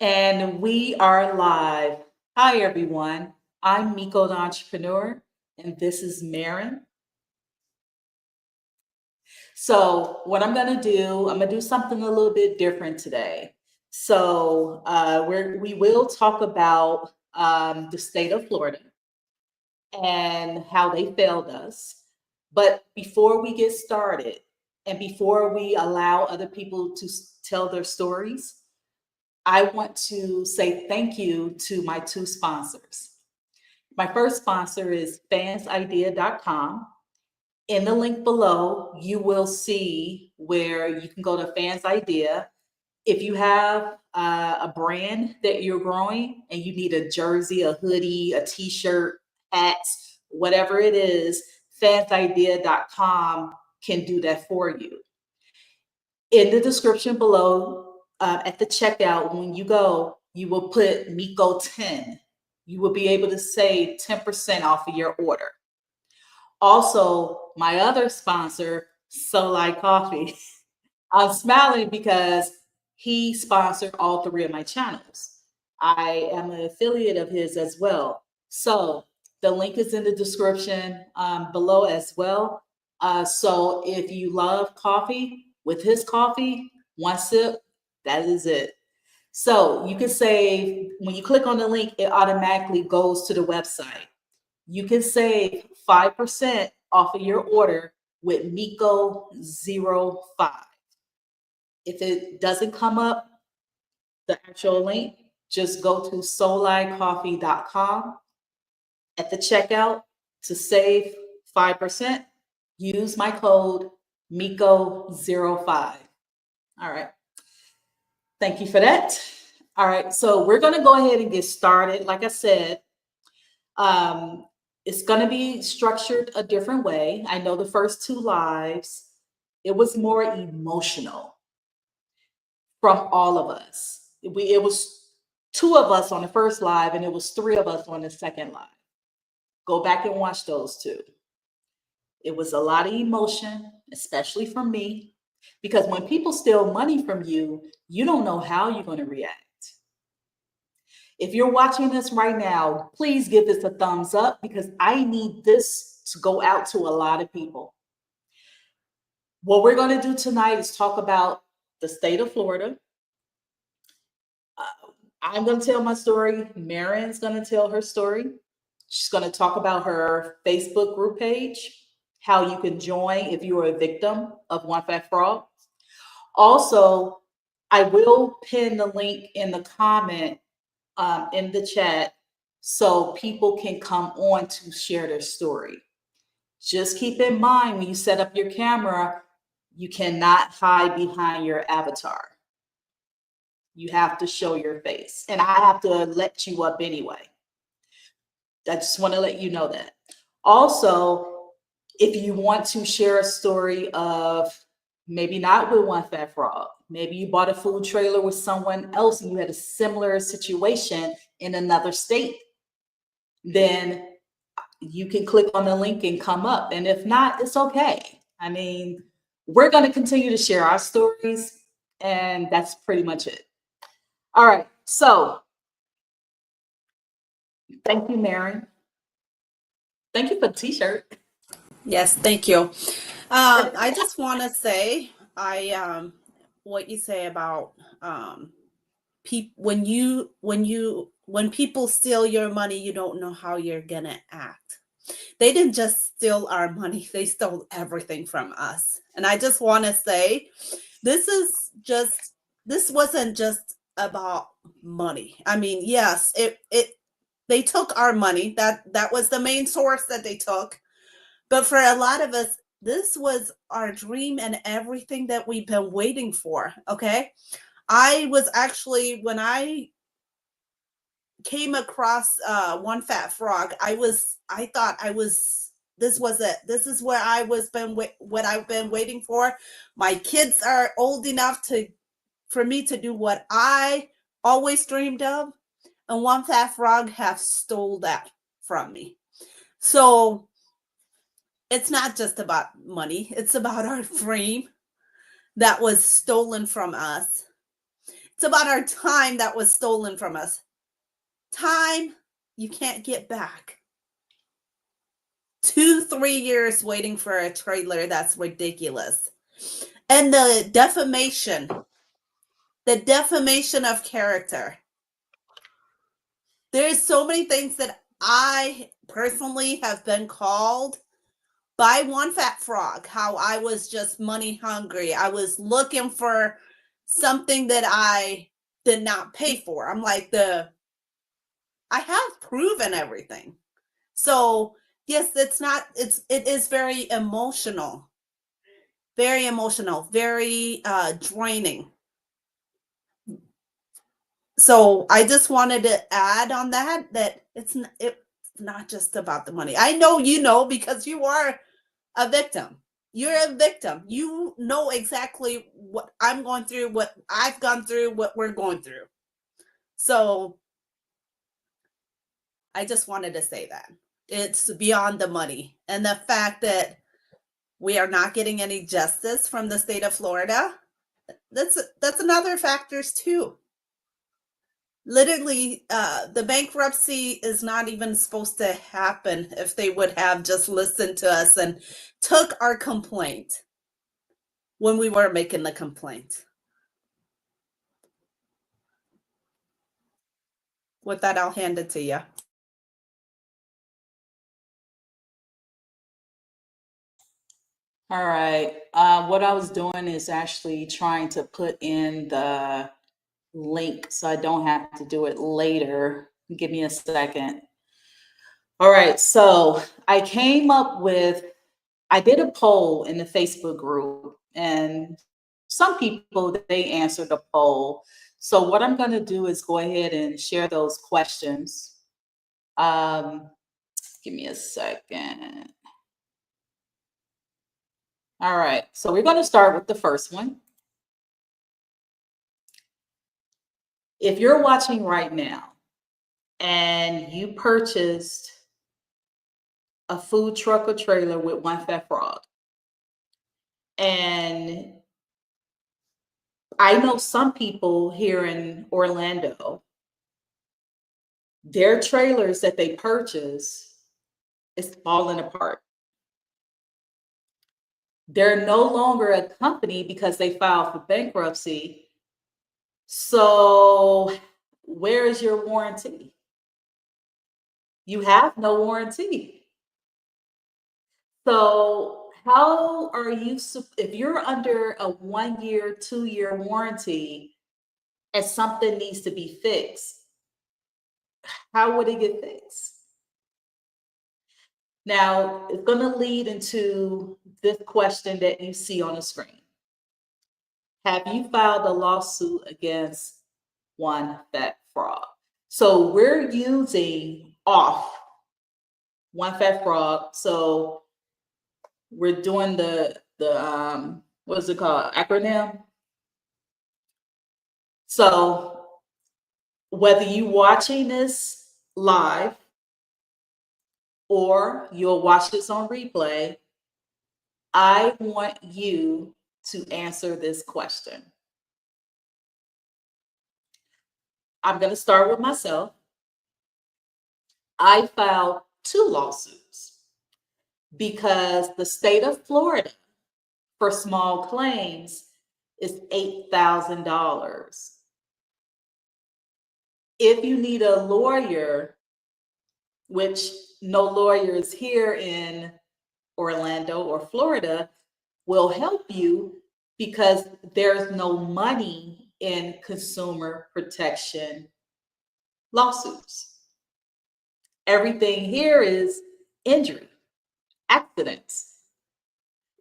And we are live. Hi, everyone. I'm Miko, the entrepreneur, and this is Marin. So, what I'm going to do something a little bit different today. We will talk about the state of Florida and how they failed us. But before we get started, and before we allow other people to tell their stories, I want to say thank you to my two sponsors. My first sponsor is fansidea.com. In the link below, you will see where you can go to Fans Idea. If you have a brand that you're growing and you need a jersey, a hoodie, a t shirt, hats, whatever it is, fansidea.com can do that for you. In the description below, at the checkout, when you go, you will put Miko 10. You will be able to save 10% off of your order. Also, my other sponsor, Solai Coffee. I'm smiling because he sponsored all three of my channels. I am an affiliate of his as well. So the link is in the description below as well. So if you love coffee, with his coffee, one sip, that is it. So you can save, when you click on the link, it automatically goes to the website. You can save 5% off of your order with Miko 05. If it doesn't come up, the actual link, just go to solaicoffee.com at the checkout to save 5%. Use my code Miko 05. All right. Thank you for that. All right. So we're going to go ahead and get started. Like I said, um, it's going to be structured a different way. I know the first two lives, it was more emotional from all of us. It was two of us on the first live, and it was three of us on the second live. Go back and watch those two. It was a lot of emotion, especially from me, because when people steal money from you, you don't know how you're going to react. If you're watching this right now, please give this a thumbs up because I need this to go out to a lot of people. What we're going to do tonight is talk about the state of Florida. I'm going to tell my story. Marin's going to tell her story. She's going to talk about her Facebook group page, how you can join if you are a victim of one fat fraud. Also, I will pin the link in the comment in the chat so people can come on to share their story. Just keep in mind when you set up your camera, you cannot hide behind your avatar. You have to show your face, and I have to let you up anyway. I just want to let you know that. Also, if you want to share a story of maybe not with one fat frog, maybe you bought a food trailer with someone else and you had a similar situation in another state, then you can click on the link and come up. And if not, it's okay. I mean, we're going to continue to share our stories, and that's pretty much it. All right. So thank you, Mary. Thank you for the t-shirt. Yes, thank you. I just want to say, what you say about when people steal your money, you don't know how you're gonna act. They didn't just steal our money; they stole everything from us. And I just want to say, this is just this wasn't just about money. I mean, yes, it they took our money. That was the main source that they took. But for a lot of us, this was our dream and everything that we've been waiting for. Okay. I was actually, when I came across One Fat Frog, I thought this was it. This is where what I've been waiting for. My kids are old enough for me to do what I always dreamed of. And One Fat Frog have stole that from me. So it's not just about money. It's about our dream that was stolen from us. It's about our time that was stolen from us. Time you can't get back. 2-3 years waiting for a trailer, that's ridiculous. And the defamation of character. There's so many things that I personally have been called by one fat frog, how I was just money hungry. I was looking for something that I did not pay for. I'm like, I have proven everything. So yes, it is very emotional, very draining. So I just wanted to add on that it's not just about the money. I know you know, because you are a victim. You're a victim. You know exactly what I'm going through, what I've gone through, what we're going through. So I just wanted to say that. It's beyond the money. And the fact that we are not getting any justice from the state of Florida, that's another factors too. Literally, the bankruptcy is not even supposed to happen if they would have just listened to us and took our complaint when we were making the complaint. With that, I'll hand it to you. All right. What I was doing is actually trying to put in the link so I don't have to do it later. Give me a second. All right. So I did a poll in the Facebook group, and some people, they answered the poll. So what I'm going to do is go ahead and share those questions. Give me a second. All right, so we're going to start with the first one. If you're watching right now and you purchased a food truck or trailer with one fat frog, and I know some people here in Orlando, their trailers that they purchase is falling apart. They're no longer a company because they filed for bankruptcy. So where is your warranty? You have no warranty. So how are you, if you're under a 1-year, 2-year warranty and something needs to be fixed, how would it get fixed? Now, it's going to lead into this question that you see on the screen. Have you filed a lawsuit against one fat frog? So we're using off one fat frog. So we're doing the what is it called? Acronym. So whether you watching this live or you'll watch this on replay, I want you to answer this question. I'm going to start with myself. I filed 2 lawsuits because the state of Florida for small claims is $8,000. If you need a lawyer, which no lawyers here in Orlando or Florida will help you because there's no money in consumer protection lawsuits. Everything here is injury, accidents.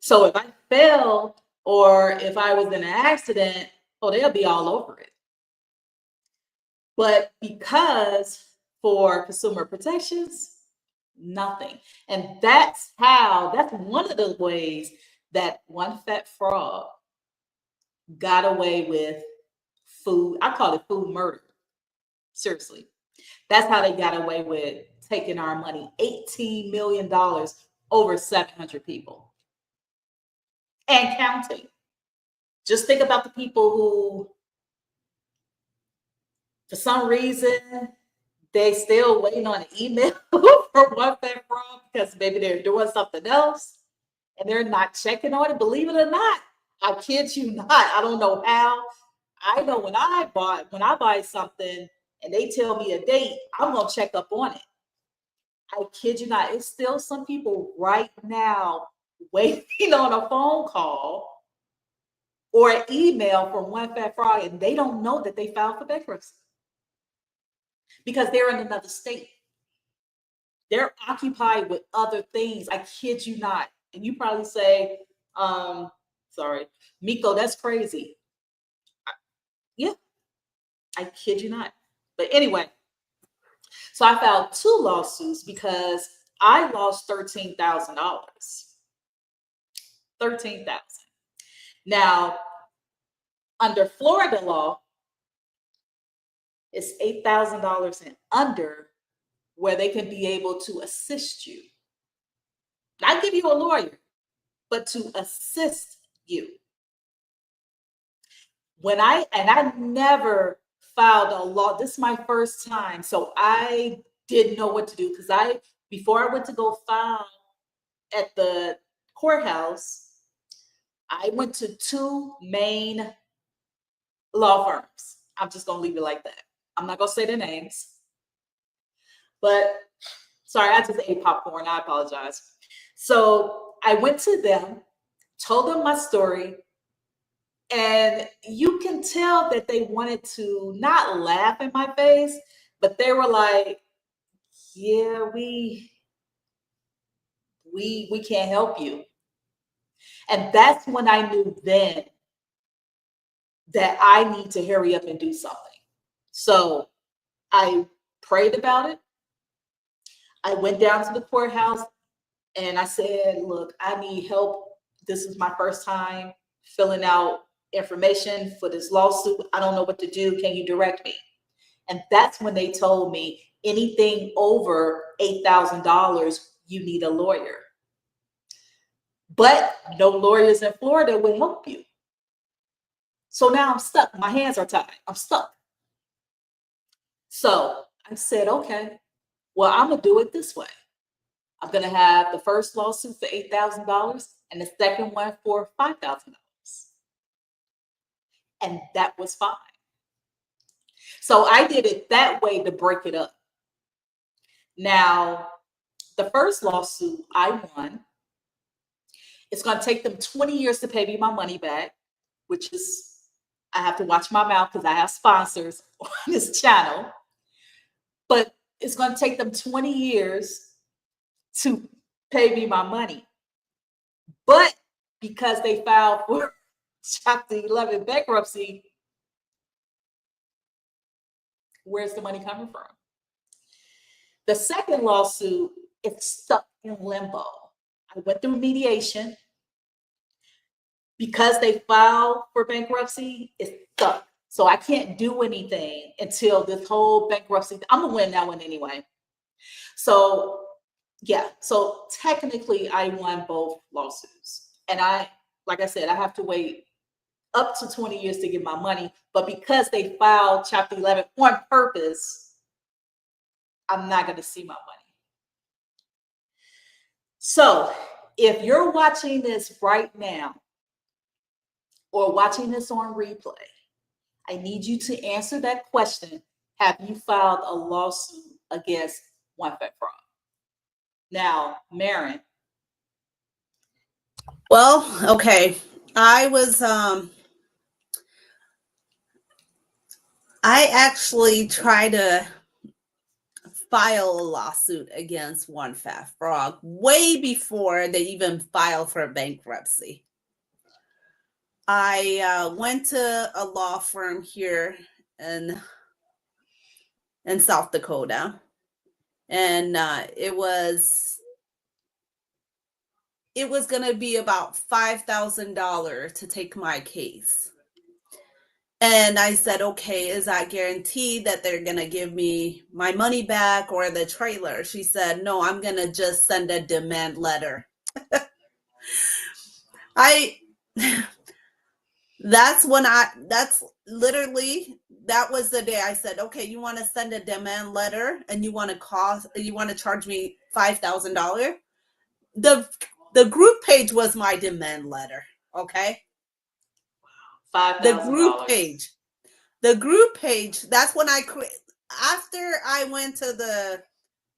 So if I fell or if I was in an accident, oh, they'll be all over it. But because for consumer protections, nothing. And that's one of the ways that one fat frog got away with food. I call it food murder. Seriously. That's how they got away with taking our money. $18 million over 700 people. And counting. Just think about the people who For some reason, they still waiting on an email from One Fat Frog because maybe they're doing something else and they're not checking on it. Believe it or not, I kid you not. I don't know how. I know when I buy something and they tell me a date, I'm gonna check up on it. I kid you not. It's still some people right now waiting on a phone call or an email from One Fat Frog, and they don't know that they filed for bankruptcy because they're in another state. They're occupied with other things. I kid you not. And you probably say, sorry, Miko, that's crazy. Yeah, I kid you not. But anyway, so I filed 2 lawsuits because I lost $13,000. 13,000. Now, under Florida law, it's $8,000 and under where they can be able to assist you. Not give you a lawyer, but to assist you. I never filed a law. This is my first time. So I didn't know what to do because before I went to go file at the courthouse, I went to 2 main law firms. I'm just going to leave it like that. I'm not going to say their names. But sorry, I just ate popcorn. I apologize. So I went to them, told them my story, and you can tell that they wanted to not laugh in my face, but they were like, yeah, we can't help you. And that's when I knew then that I need to hurry up and do something. So I prayed about it. I went down to the courthouse and I said, look, I need help. This is my first time filling out information for this lawsuit. I don't know what to do. Can you direct me? And that's when they told me anything over $8,000, you need a lawyer. But no lawyers in Florida will help you. So now I'm stuck. My hands are tied. I'm stuck. So I said, okay, well, I'm going to do it this way. I'm going to have the first lawsuit for $8,000 and the second one for $5,000. And that was fine. So I did it that way to break it up. Now, the first lawsuit I won, it's going to take them 20 years to pay me my money back, which is, I have to watch my mouth because I have sponsors on this channel. But it's going to take them 20 years to pay me my money. But because they filed for Chapter 11 bankruptcy, where's the money coming from? The second lawsuit, it's stuck in limbo. I went through mediation. Because they filed for bankruptcy, it's stuck. So I can't do anything until this whole bankruptcy. I'm going to win that one anyway. So yeah, so technically I won both lawsuits. And like I said, I have to wait up to 20 years to get my money. But because they filed Chapter 11 on purpose, I'm not going to see my money. So if you're watching this right now or watching this on replay, I need you to answer that question. Have you filed a lawsuit against One Fat Frog? Now, Marin. Well, okay. I actually tried to file a lawsuit against One Fat Frog way before they even filed for bankruptcy. I went to a law firm here in South Dakota, and it was going to be about $5,000 to take my case. And I said, okay, is that guaranteed that they're going to give me my money back or the trailer? She said, no, I'm going to just send a demand letter. That's literally that was the day I said, okay, you want to send a demand letter and you want to charge me $5,000. The group page was my demand letter. Okay. The group page. The group page, that's when after I went to the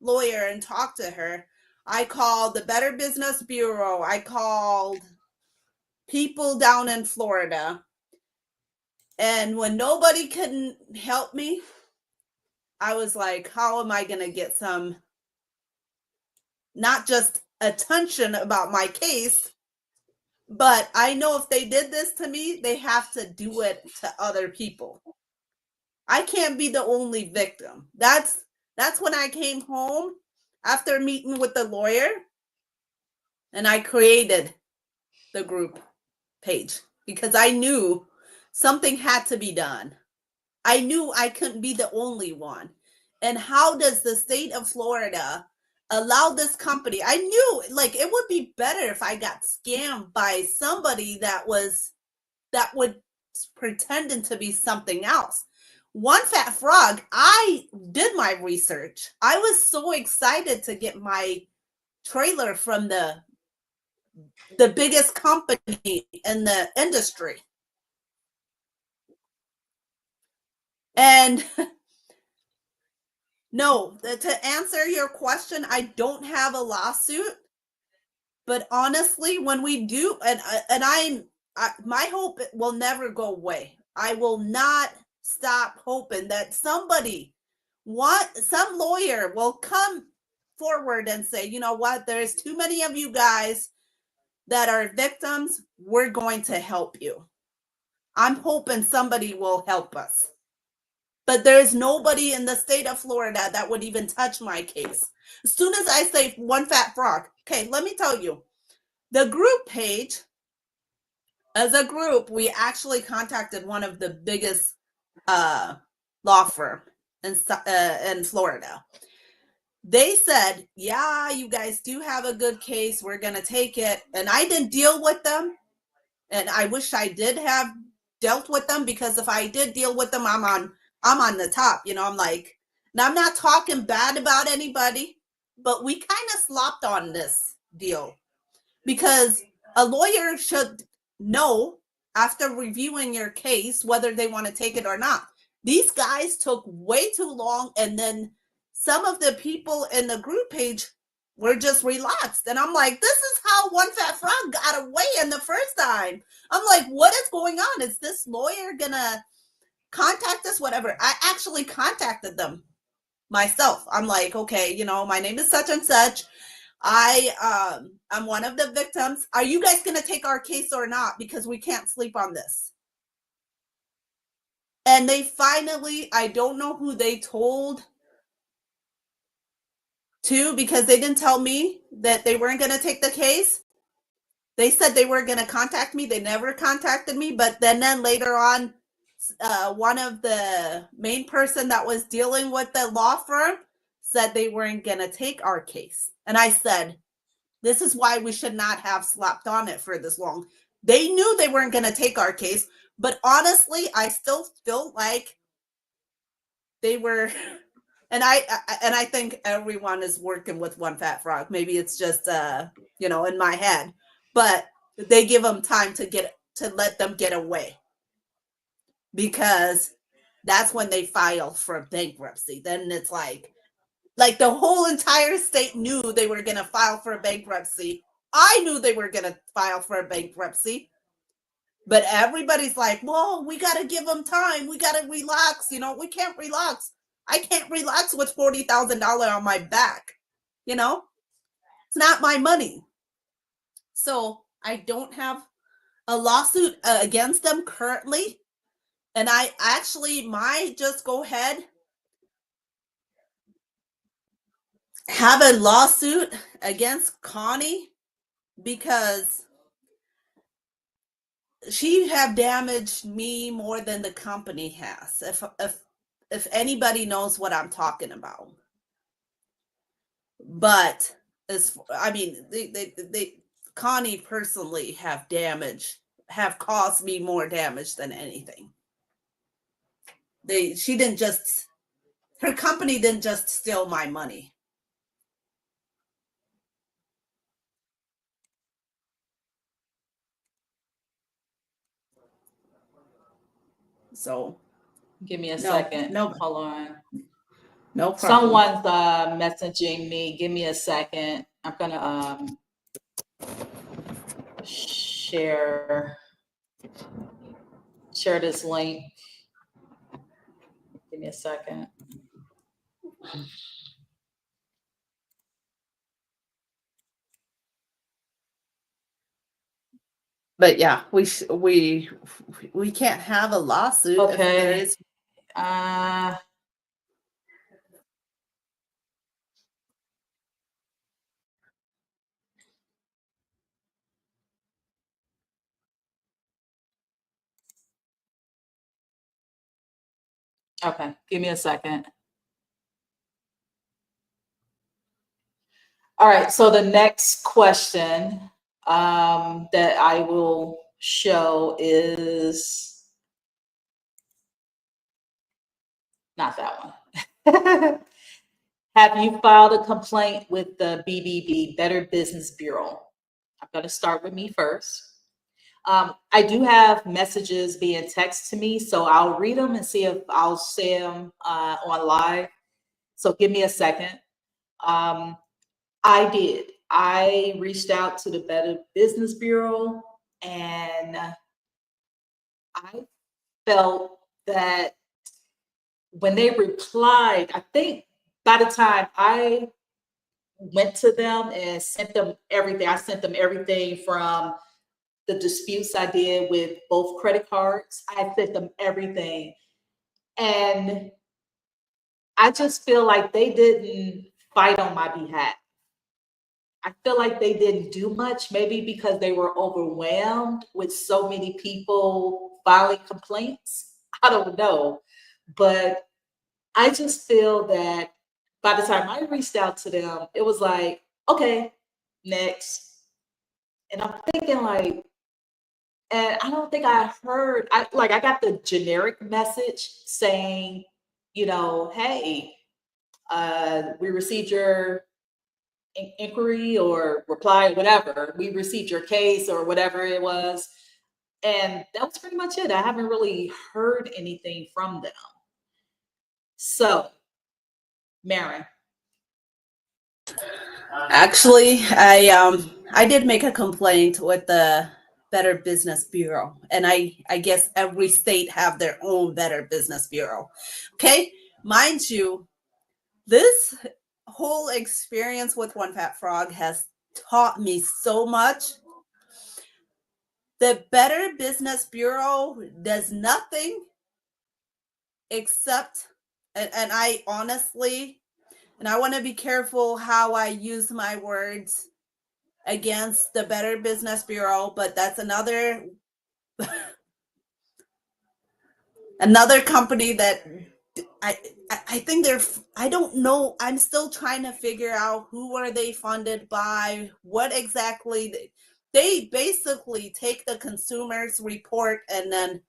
lawyer and talked to her, I called the Better Business Bureau. I called people down in Florida. And when nobody could help me, I was like, how am I going to get some, not just attention about my case, but I know if they did this to me, they have to do it to other people. I can't be the only victim. That's when I came home after meeting with the lawyer and I created the group page because I knew something had to be done. I knew I couldn't be the only one. And how does the state of Florida allow this company? I knew like it would be better if I got scammed by somebody that would pretending to be something else. One Fat Frog, I did my research. I was so excited to get my trailer from the biggest company in the industry. And no, to answer your question, I don't have a lawsuit. But honestly, when we do, my hope will never go away. I will not stop hoping that some lawyer will come forward and say, you know what, there's too many of you guys that are victims. We're going to help you. I'm hoping somebody will help us. But there's nobody in the state of Florida that would even touch my case. As soon as I say One Fat Frog, okay, let me tell you, the group page, as a group, we actually contacted one of the biggest law firm in Florida. They said, yeah, you guys do have a good case. We're going to take it. And I didn't deal with them. And I wish I did have dealt with them, because if I did deal with them, I'm on the top. You know, I'm like, now I'm not talking bad about anybody, but we kind of slopped on this deal, because a lawyer should know after reviewing your case whether they want to take it or not. These guys took way too long, and then some of the people in the group page were just relaxed. And I'm like, this is how One Fat Frog got away in the first time. I'm like, what is going on? Is this lawyer gonna contact us? Whatever. I actually contacted them myself. I'm like, okay, you know, my name is such and such. I'm one of the victims. Are you guys going to take our case or not? Because we can't sleep on this. And they finally, I don't know who they told to, because they didn't tell me that they weren't going to take the case. They said they were going to contact me. They never contacted me. But then later on, one of the main person that was dealing with the law firm said they weren't going to take our case. And I said, this is why we should not have slapped on it for this long. They knew they weren't going to take our case, but honestly, I still feel like they were, and I think everyone is working with One Fat Frog. Maybe it's just you know, in my head, but they give them time to let them get away, because that's when they file for bankruptcy. Then it's like the whole entire state knew they were going to file for bankruptcy. I knew they were going to file for bankruptcy. But everybody's like, well, we got to give them time. We got to relax. You know, we can't relax. I can't relax with $40,000 on my back. You know, it's not my money. So I don't have a lawsuit against them currently. And I actually might just go ahead, have a lawsuit against Connie, because she have damaged me more than the company has. If anybody knows what I'm talking about. But they Connie personally have caused me more damage than anything. she didn't just, her company didn't just steal my money. So Give me a no, second. no, Hold on. no problem. Someone's messaging me. Give me a second. I'm gonna share this link. Give me a second. But yeah, we can't have a lawsuit if there Okay. is. Okay. Give me a second. All right. So the next question that I will show is not that one. Have you filed a complaint with the BBB, Better Business Bureau? I'm going to start with me first. I do have messages being texted to me, so I'll read them and see if I'll say them on live. So give me a second. I did. I reached out to the Better Business Bureau, and I felt that when they replied, I think by the time I went to them and sent them everything, I sent them everything from the disputes I did with both credit cards. I sent them everything. And I just feel like they didn't fight on my behalf. I feel like they didn't do much, maybe because they were overwhelmed with so many people filing complaints. I don't know. But I just feel that by the time I reached out to them, it was like, okay, next. And I'm thinking like, and I don't think I heard, I got the generic message saying, hey, we received your inquiry or reply, whatever. We received your case or whatever it was. And that was pretty much it. I haven't really heard anything from them. So, Maren. Actually, I did make a complaint with the Better Business Bureau, and I guess every state have their own Better Business Bureau. Okay, mind you, this whole experience with One Fat Frog has taught me so much. The Better Business Bureau does nothing except, and I honestly, and I want to be careful how I use my words against the Better Business Bureau, but that's another company that I think they're, I don't know, I'm still trying to figure out who are they funded by, what exactly they basically take the consumer's report and then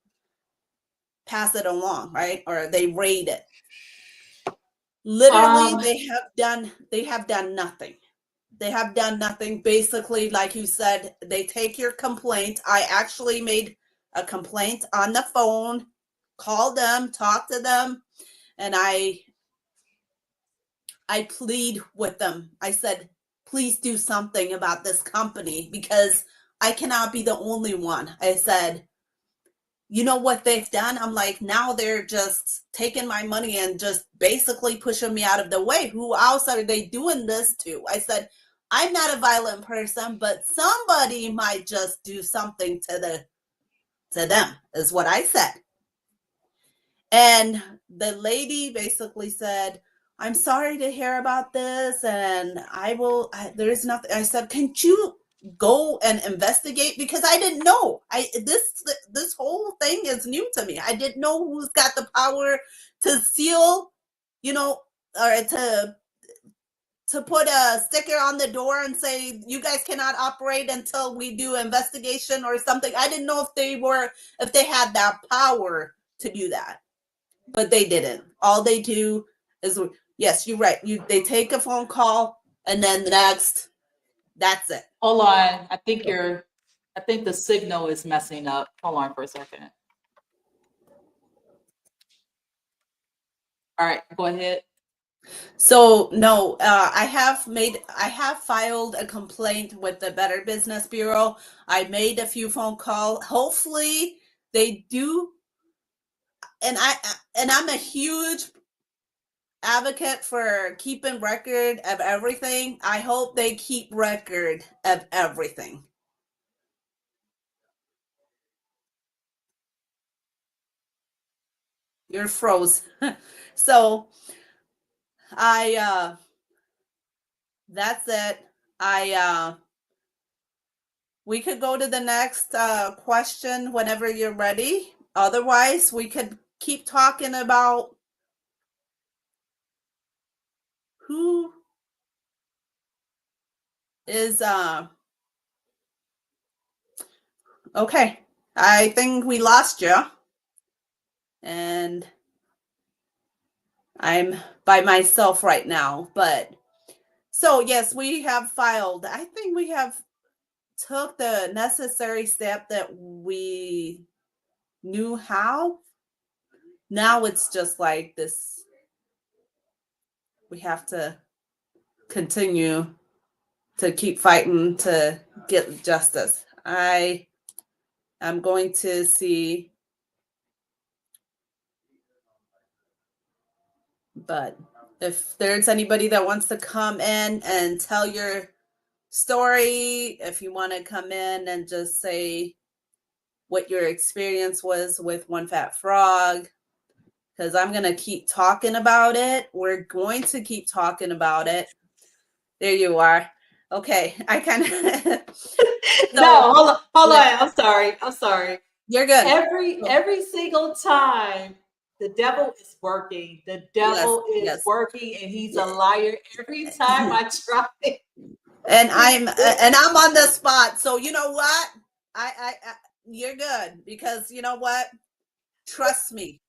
pass it along, right? Or they rate it. Literally, they have done nothing. They have done nothing. Basically, like you said, they take your complaint. I actually made a complaint on the phone, called them, talked to them, and I plead with them. I said, please do something about this company because I cannot be the only one. I said, you know what they've done? I'm like, now they're just taking my money and just basically pushing me out of the way. Who else are they doing this to? I said, I'm not a violent person, but somebody might just do something to them, is what I said. And the lady basically said, I'm sorry to hear about this, and there's nothing. I said, can't you go and investigate? Because I didn't know. This whole thing is new to me. I didn't know who's got the power to seal, or to put a sticker on the door and say, you guys cannot operate until we do investigation or something. I didn't know if they had that power to do that. but they didn't. All they do is, yes, you're right. They take a phone call and then the next, that's it. Hold on. I think the signal is messing up. Hold on for a second. All right, go ahead. So no, I have filed a complaint with the Better Business Bureau. I made a few phone calls. Hopefully they do. And I'm a huge advocate for keeping record of everything. I hope they keep record of everything. You're froze. So that's it. We could go to the next question whenever you're ready. Otherwise, we could keep talking about who is okay. I think we lost you. And I'm by myself right now, but so yes, we have filed. I think we have took the necessary step that we knew how. Now it's just like this. We have to continue to keep fighting to get justice. I am going to see, but if there's anybody that wants to come in and tell your story, if you want to come in and just say what your experience was with One Fat Frog, because I'm going to keep talking about it. We're going to keep talking about it. There you are. Okay, I kind of No, hold on. I'm sorry. You're good. Every single time the devil is working. The devil is working, and he's a liar every time I try. And I'm on the spot. So you know what? I you're good, because you know what? Trust me.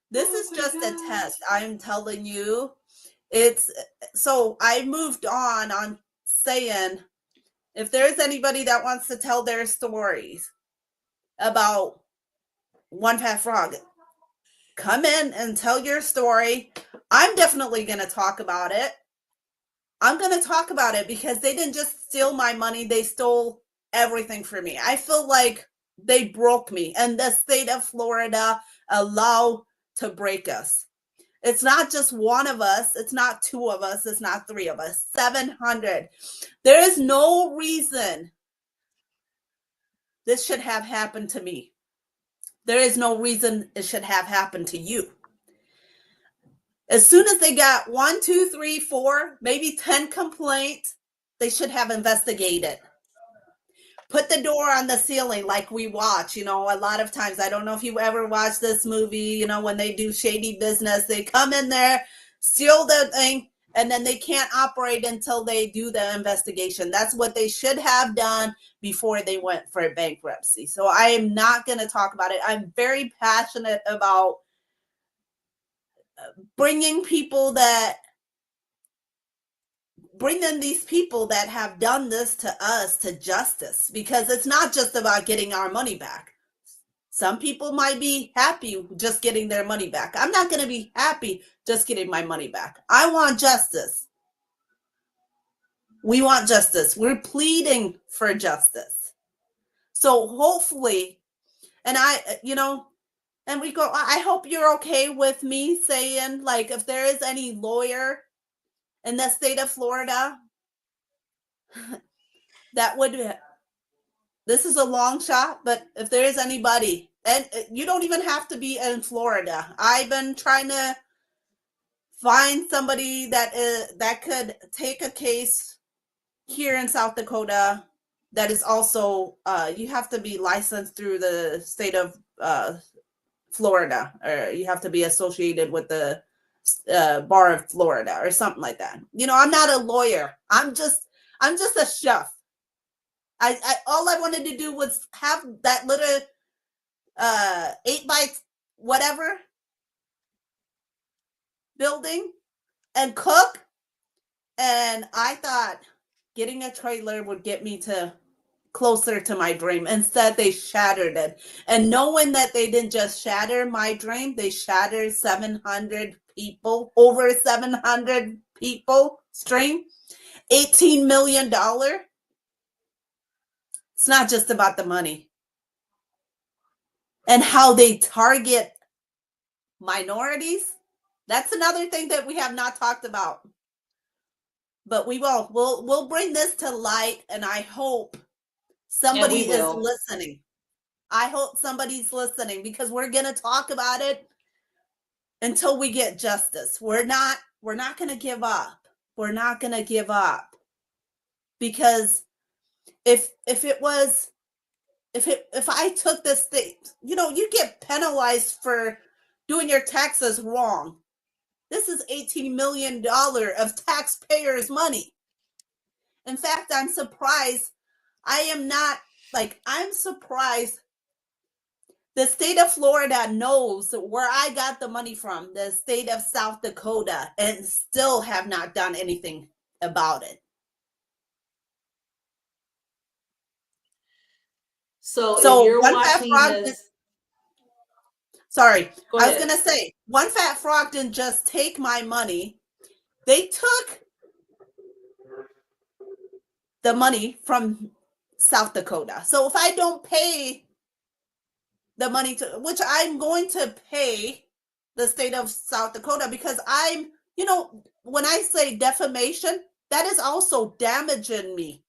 This is just a test. I'm telling you. It's so I moved on saying, if there's anybody that wants to tell their stories about One Fat Frog, come in and tell your story. I'm definitely going to talk about it. I'm going to talk about it because they didn't just steal my money. They stole everything from me. I feel like they broke me, and the state of Florida allowed to break us. It's not just one of us. It's not two of us. It's not three of us. 700. There is no reason this should have happened to me. There is no reason it should have happened to you. As soon as they got 1, 2, 3, 4, maybe 10 complaints, they should have investigated. Put the door on the ceiling like we watch, a lot of times. I don't know if you ever watched this movie, when they do shady business, they come in there, steal the thing, and then they can't operate until they do the investigation. That's what they should have done before they went for bankruptcy. So I am not going to talk about it. I'm very passionate about bringing these people that have done this to us to justice, because it's not just about getting our money back. Some people might be happy just getting their money back. I'm not going to be happy just getting my money back. I want justice. We want justice. We're pleading for justice. So hopefully, and and we go, I hope you're okay with me saying, like, if there is any lawyer in the state of Florida that would, this is a long shot, but if there is anybody, and you don't even have to be in Florida. I've been trying to find somebody that could take a case here in South Dakota that is also, you have to be licensed through the state of Florida, or you have to be associated with the Bar of Florida or something like that. I'm not a lawyer. I'm just a chef. I all I wanted to do was have that little 8 by whatever building and cook. And I thought getting a trailer would get me to closer to my dream. Instead, they shattered it. And knowing that they didn't just shatter my dream, they shattered 700 people, over 700 people stream, $18 million. It's not just about the money. And how they target minorities. That's another thing that we have not talked about. But we will. We'll bring this to light, and I hope somebody is listening. I hope somebody's listening, because we're going to talk about it until we get justice. We're not going to give up. We're not going to give up, because if I took this thing, you get penalized for doing your taxes wrong. This is $18 million of taxpayers' money. In fact, I'm surprised. I'm surprised the state of Florida knows where I got the money from, the state of South Dakota, and still have not done anything about it. So if you're One watching Fat Frog this, sorry, go I was ahead. going to say, One Fat Frog didn't just take my money. They took the money from South Dakota. So if I don't pay the money to, which I'm going to pay the state of South Dakota, because I'm, when I say defamation, that is also damaging me.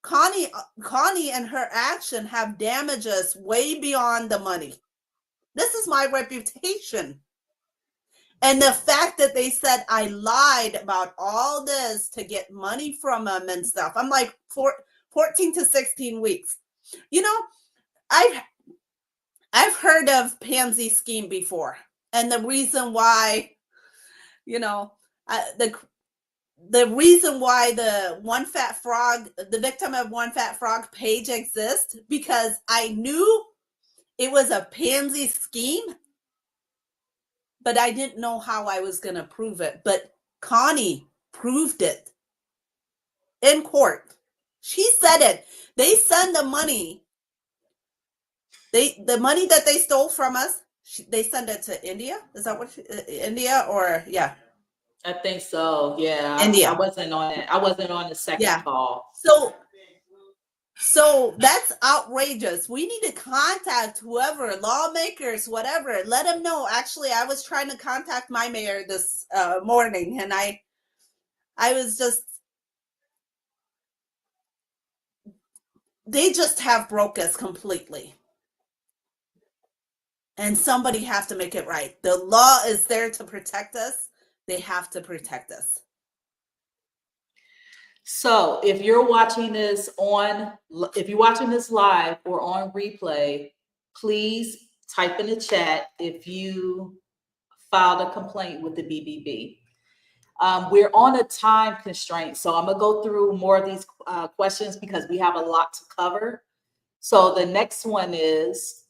Connie and her action have damaged us way beyond the money. This is my reputation. And the fact that they said I lied about all this to get money from them and stuff, I'm like, 14 to 16 weeks. I've heard of Pansy scheme before. And the reason why, the reason why the One Fat Frog, the victim of One Fat Frog page exists, because I knew it was a Pansy scheme, but I didn't know how I was going to prove it. But Connie proved it in court. She said it. They send the money. The money that they stole from us, they send it to India. Is that what India, or yeah? I think so. Yeah. India. I wasn't on it. I wasn't on the second call. So that's outrageous. We need to contact whoever, lawmakers, whatever. Let them know. Actually, I was trying to contact my mayor this morning, and I was just, they just have broke us completely. And somebody has to make it right. The law is there to protect us. They have to protect us. So if you're watching this live or on replay, please type in the chat if you filed a complaint with the BBB. We're on a time constraint, so I'm gonna go through more of these questions because we have a lot to cover. So the next one is,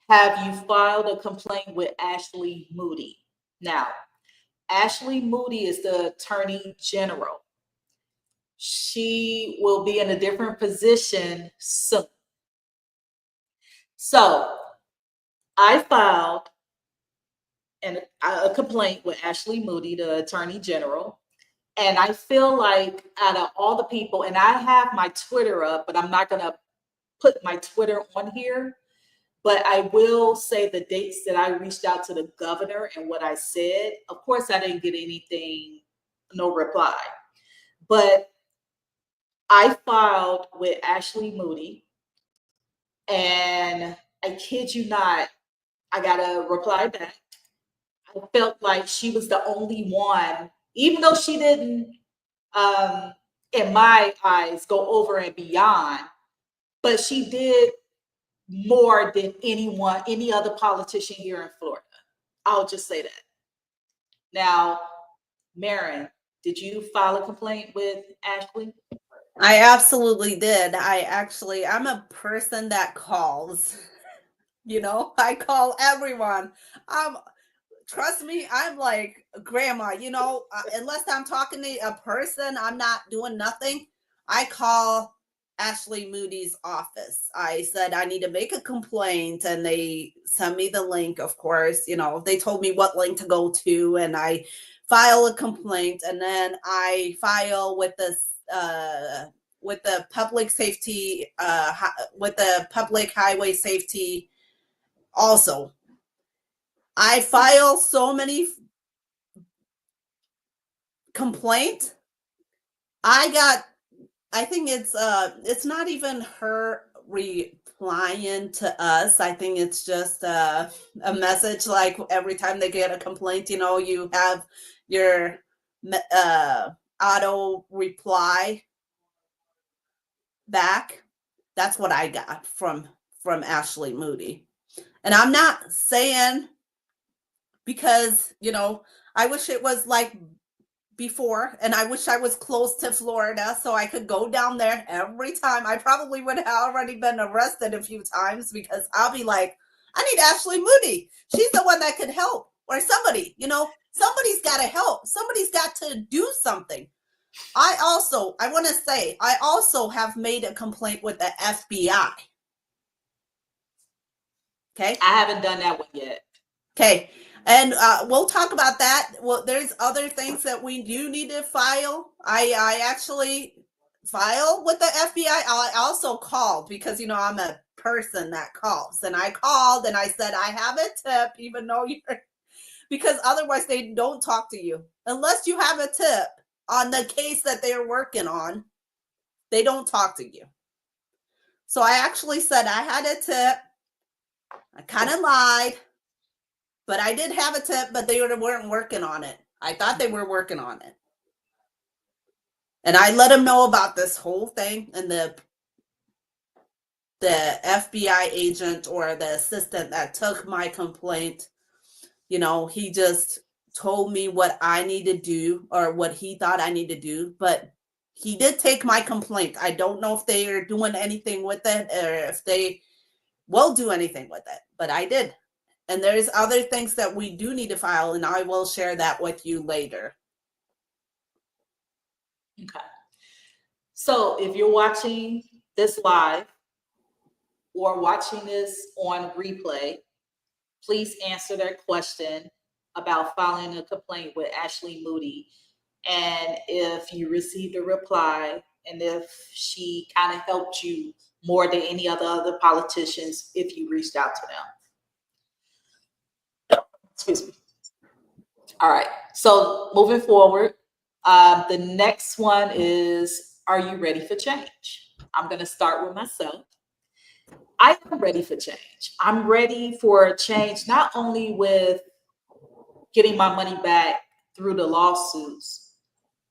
have you filed a complaint with Ashley Moody? Now, Ashley Moody is the Attorney General. She will be in a different position soon. So I filed a complaint with Ashley Moody, the Attorney General. And I feel like out of all the people, and I have my Twitter up, but I'm not going to put my Twitter on here. But I will say the dates that I reached out to the governor and what I said. Of course, I didn't get anything, no reply. But I filed with Ashley Moody, and I kid you not, I got a reply back. I felt like she was the only one, even though she didn't, in my eyes, go over and beyond, but she did more than any other politician here in Florida. I'll just say that. Now, Marin, did you file a complaint with Ashley? I absolutely did. I'm a person that calls. I call everyone. trust me, I'm like grandma, unless I'm talking to a person, I'm not doing nothing. I call Ashley Moody's office. I said I need to make a complaint, and they sent me the link, of course. They told me what link to go to, and I file a complaint, and then I file with the public safety, with the public highway safety also. I file so many complaints. I think it's not even her replying to us. I think it's just a message, like every time they get a complaint, you have your auto reply back. That's what I got from Ashley Moody. And I'm not saying, because I wish it was like before, and I wish I was close to Florida so I could go down there every time. I probably would have already been arrested a few times, because I'll be like, I need Ashley Moody. She's the one that could help. Or somebody, somebody's got to help. Somebody's got to do something. I want to say, I also have made a complaint with the FBI. Okay. I haven't done that one yet. Okay. And we'll talk about that. Well, there's other things that we do need to file. I actually file with the FBI. I also called, because, I'm a person that calls. And I called and I said, I have a tip, even though because otherwise they don't talk to you. Unless you have a tip on the case that they're working on, they don't talk to you. So I actually said I had a tip. I kind of lied. But I did have a tip, but they weren't working on it. I thought they were working on it. And I let them know about this whole thing. And the FBI agent, or the assistant that took my complaint, he just told me what I need to do, or what he thought I need to do. But he did take my complaint. I don't know if they are doing anything with it, or if they will do anything with it. But I did. And there's other things that we do need to file, and I will share that with you later. Okay. So if you're watching this live or watching this on replay, please answer that question about filing a complaint with Ashley Moody. And if you received a reply, and if she kind of helped you more than any other politicians, if you reached out to them. Excuse me. All right. So moving forward, the next one is, are you ready for change? I'm going to start with myself. I am ready for change. I'm ready for change, not only with getting my money back through the lawsuits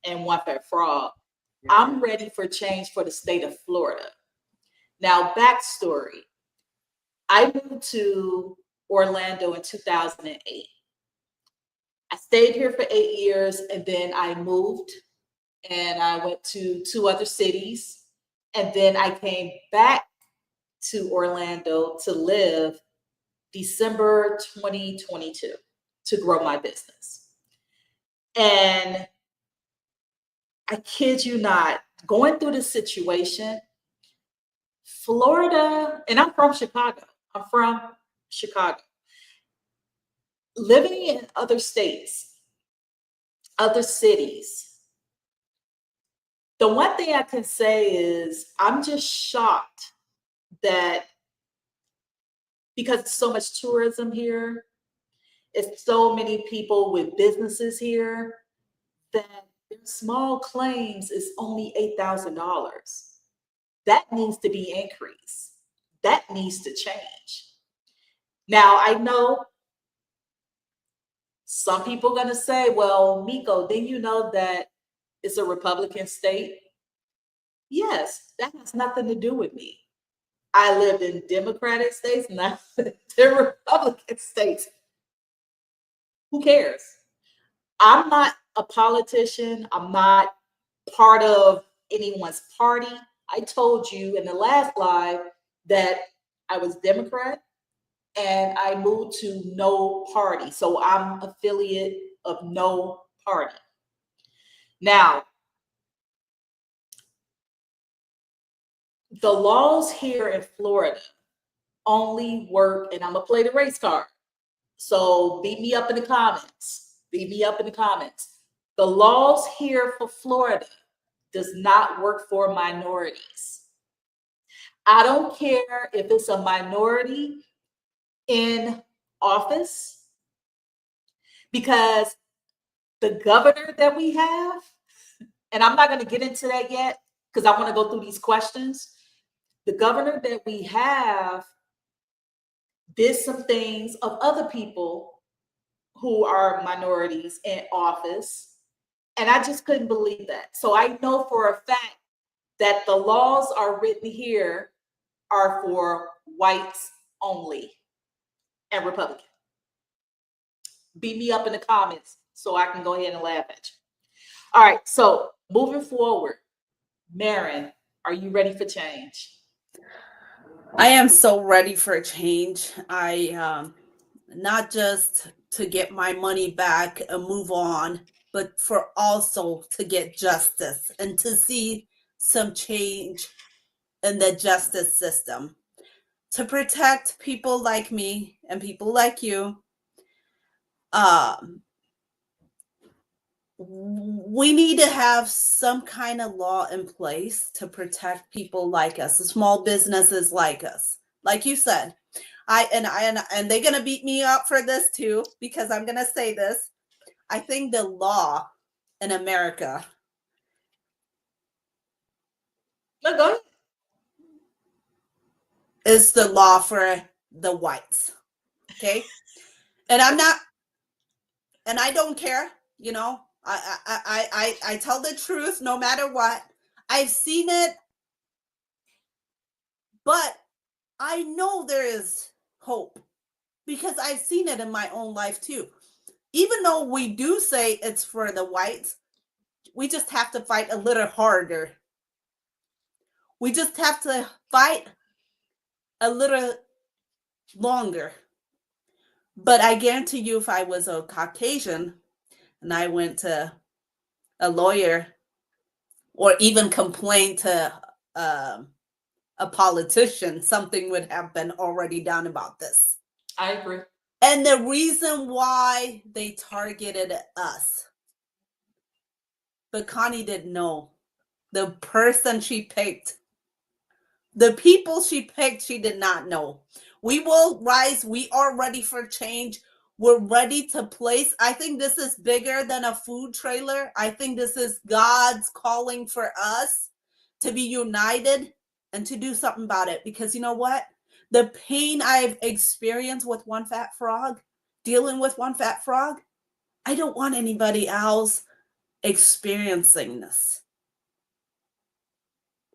and one fair fraud. I'm ready for change for the state of Florida. Now, backstory. I moved to Orlando in 2008. I stayed here for 8 years, and then I moved and I went to 2 other cities. And then I came back to Orlando to live December 2022 to grow my business. And I kid you not, going through this situation, Florida, and I'm from Chicago. Living in other states, other cities, the one thing I can say is I'm just shocked that, because it's so much tourism here, it's so many people with businesses here, that their small claims is only $8,000. That needs to be increased. That needs to change. Now, I know some people are going to say, well, Miko, didn't you know that it's a Republican state? Yes, that has nothing to do with me. I lived in Democratic states, not the Republican states. Who cares? I'm not a politician. I'm not part of anyone's party. I told you in the last live that I was Democrat and I moved to No Party. So I'm affiliate of No Party. Now, the laws here in Florida only work, and I'm gonna play the race card. So beat me up in the comments. Beat me up in the comments. The laws here for Florida does not work for minorities. I don't care if it's a minority in office, because the governor that we have, and I'm not going to get into that yet because I want to go through these questions. The governor that we have did some things of other people who are minorities in office, and I just couldn't believe that. So I know for a fact that the laws are written here are for whites only and Republican. Beat me up in the comments so I can go ahead and laugh at you. All right, so moving forward, Marin, are you ready for change? I am so ready for a change. Not just to get my money back and move on, but for also to get justice and to see some change in the justice system to protect people like me and people like you. We need to have some kind of law in place to protect people like us, the small businesses like us. Like you said, and they're gonna beat me up for this too, because I'm gonna say this. I think the law in America is the law for the whites. Okay. And I don't care, you know. I tell the truth no matter what. I've seen it, but I know there is hope because I've seen it in my own life too. Even though we do say it's for the whites, we just have to fight a little harder. We just have to fight a little longer. But I guarantee you, if I was a Caucasian and I went to a lawyer or even complained to a politician, something would have been already done about this. I agree. And the reason why they targeted us, but Connie didn't know. The person she picked, the people she picked, she did not know. We will rise. We are ready for change. We're ready to place. I think this is bigger than a food trailer. I think this is God's calling for us to be united and to do something about it. Because you know what? The pain I've experienced with one fat frog, dealing with one fat frog, I don't want anybody else experiencing this.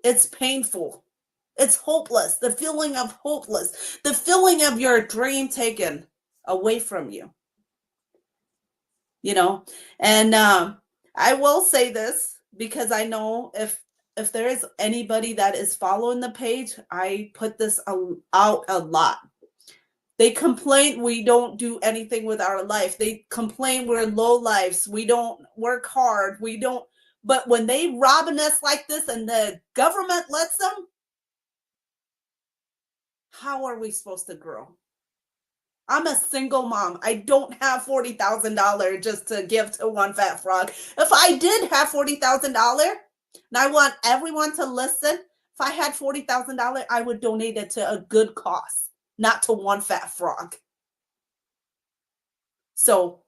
It's painful. It's hopeless. The feeling of hopeless. The feeling of your dream taken away from you. You know, and I will say this because I know if there is anybody that is following the page, I put this out a lot. They complain we don't do anything with our life. They complain we're low lives. We don't work hard. We don't. But when they robbing us like this and the government lets them, how are we supposed to grow? I'm a single mom. I don't have $40,000 just to give to one fat frog. If I did have $40,000, and I want everyone to listen, if I had $40,000, I would donate it to a good cause, not to one fat frog. So,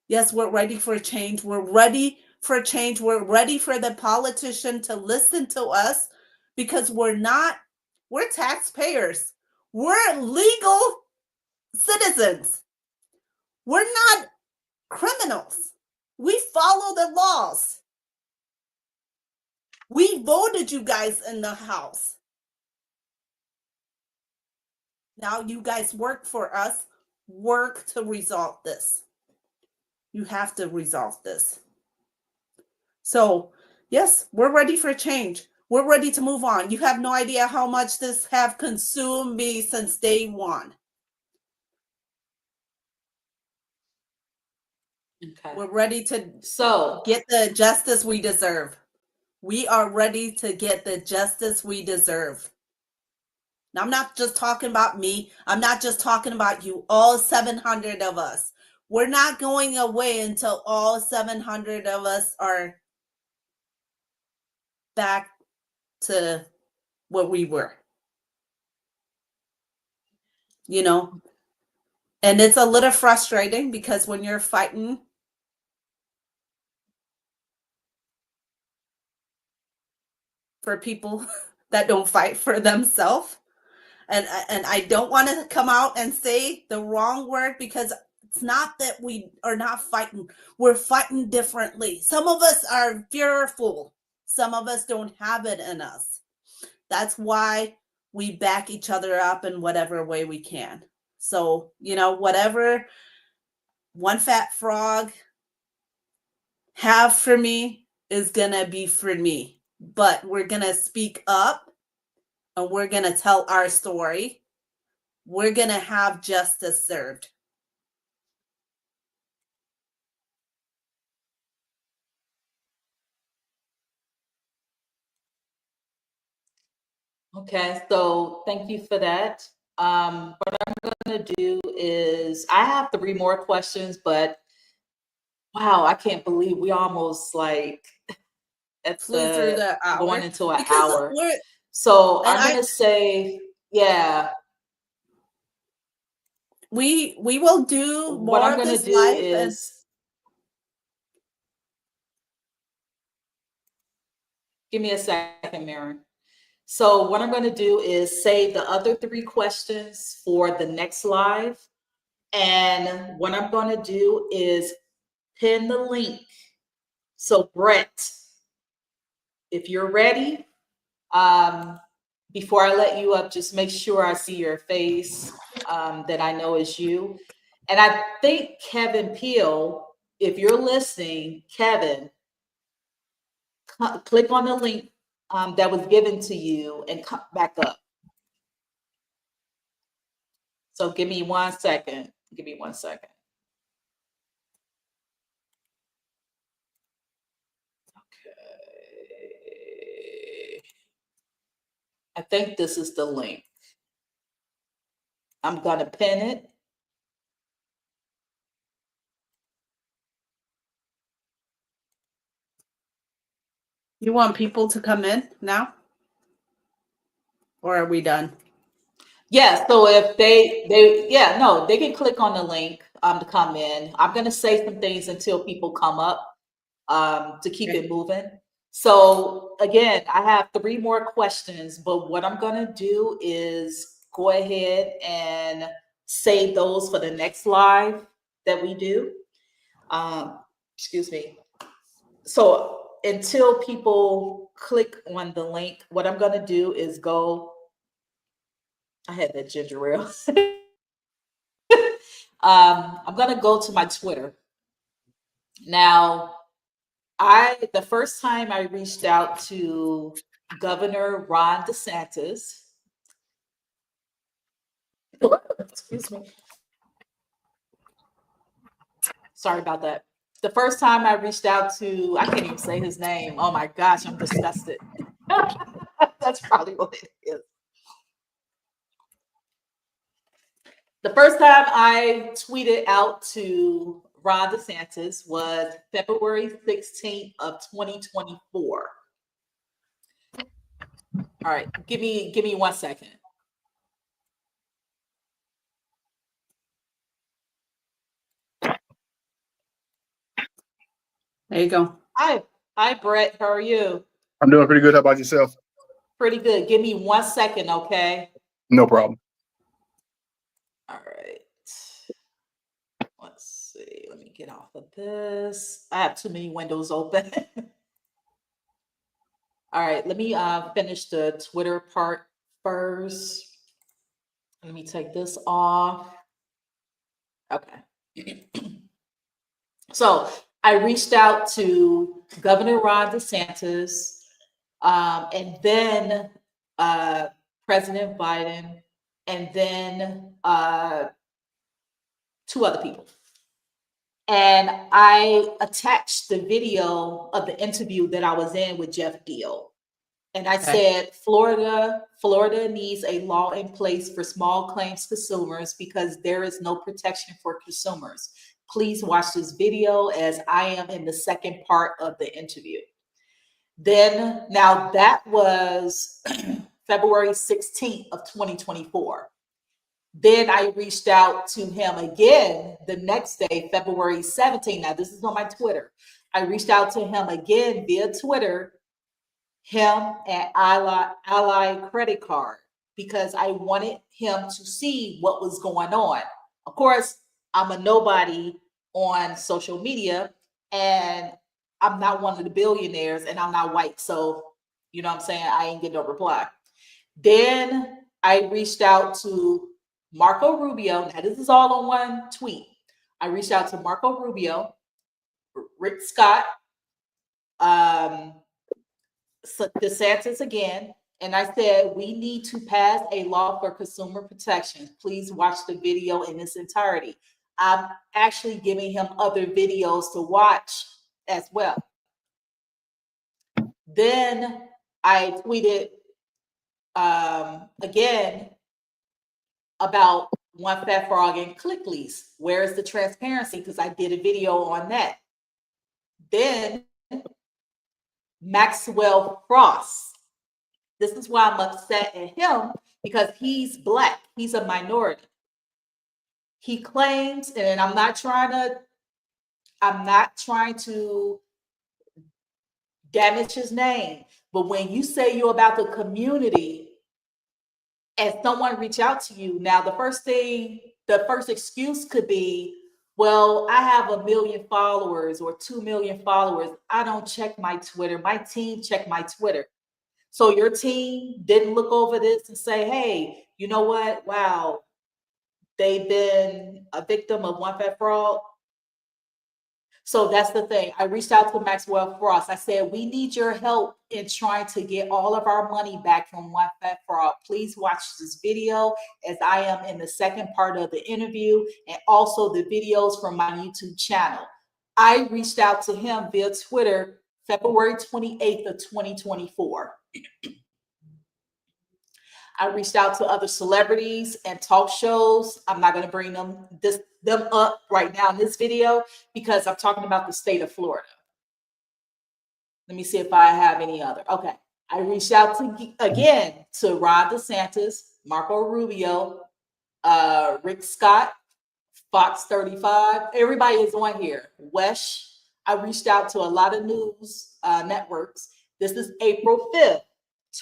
yes, we're ready for a change. We're ready for a change. We're ready for the politician to listen to us because we're taxpayers. We're legal citizens. We're not criminals. We follow the laws. We voted you guys in the house. Now you guys work for us. Work to resolve this. You have to resolve this. So, yes, we're ready for change. We're ready to move on. You have no idea how much this have consumed me since day one. Okay. We're ready to So get the justice we deserve. We are ready to get the justice we deserve. Now, I'm not just talking about me. I'm not just talking about you, all 700 of us. We're not going away until all 700 of us are back to what we were. You know, and it's a little frustrating because when you're fighting for people that don't fight for themselves, and I don't want to come out and say the wrong word, because it's not that we are not fighting. We're fighting differently. Some of us are fearful. Some of us don't have it in us. That's why we back each other up in whatever way we can. So, whatever One Fat Frog have for me is gonna be for me. But we're gonna speak up and we're gonna tell our story. We're gonna have justice served. okay, so thank you for that. What I'm gonna do is I have 3 more questions, but wow, I can't believe we almost like at Flew through the the going hour into an because hour. we're So and I'm I gonna say, yeah, we will do what more I'm of gonna this do live. And is give me a second, Maren. So what I'm gonna do is save the other 3 questions for the next live. And what I'm gonna do is pin the link. So Brett, if you're ready, um, before I let you up, just make sure I see your face, that I know is you. And I think Kevin Peel, if you're listening, Kevin, click on the link that was given to you and come back up. So give me 1 second. Give me 1 second. Okay. I think this is the link. I'm going to pin it. you want people to come in now, or are we done? Yeah, so if yeah, no, they can click on the link to come in. I'm going to say some things until people come up to keep Okay. it moving. So again, I have 3 more questions, but what I'm going to do is go ahead and save those for the next live that we do. Excuse me. So until people click on the link, what I'm going to do is go. I had that ginger ale. I'm going to go to my Twitter. Now, the first time I reached out to Governor Ron DeSantis, excuse me. Sorry about that. The first time I reached out to, I can't even say his name. Oh my gosh, I'm disgusted. That's probably what it is. The first time I tweeted out to Ron DeSantis was February 16th of 2024. All right, give me 1 second. There you go. Hi, Brett. How are you? I'm doing pretty good. How about yourself? Pretty good. Give me 1 second, okay? No problem. All right. Let's see. Let me get off of this. I have too many windows open. All right. Let me finish the Twitter part first. Let me take this off. Okay. So I reached out to Governor Ron DeSantis, and then President Biden, and then 2 other people. And I attached the video of the interview that I was in with Jeff Deal. And I said, Florida needs a law in place for small claims consumers because there is no protection for consumers. Please watch this video as I am in the second part of the interview. Then, now that was February 16th of 2024. Then I reached out to him again the next day, February 17th. Now, this is on my Twitter. I reached out to him again via Twitter, him and Ally Credit Card, because I wanted him to see what was going on. Of course, I'm a nobody on social media, and I'm not one of the billionaires, and I'm not white. So, you know what I'm saying? I ain't get no reply. Then I reached out to Marco Rubio. Now, this is all on one tweet. I reached out to Marco Rubio, Rick Scott, DeSantis again, and I said, we need to pass a law for consumer protection. Please watch the video in its entirety. I'm actually giving him other videos to watch as well. Then I tweeted again about One Fat Frog and ClickLease. Where is the transparency? Because I did a video on that. Then Maxwell Frost. This is why I'm upset at him, because he's Black. He's a minority. He claims, and I'm not trying to damage his name, but when you say you're about the community and someone reach out to you, now the first excuse could be, well, I have 1 million followers or 2 million followers. I don't check my Twitter. My team check my Twitter. So your team didn't look over this and say, hey, you know what? Wow, they've been a victim of One Fat Frog. So that's the thing. I reached out to Maxwell Frost. I said, we need your help in trying to get all of our money back from One Fat Frog. Please watch this video as I am in the second part of the interview, and also the videos from my YouTube channel. I reached out to him via Twitter, February 28th of 2024. I reached out to other celebrities and talk shows. I'm not going to bring them up right now in this video because I'm talking about the state of Florida. Let me see if I have any other. Okay. I reached out again to Ron DeSantis, Marco Rubio, Rick Scott, Fox 35. Everybody is on here. Wesh. I reached out to a lot of news networks. This is April 5th,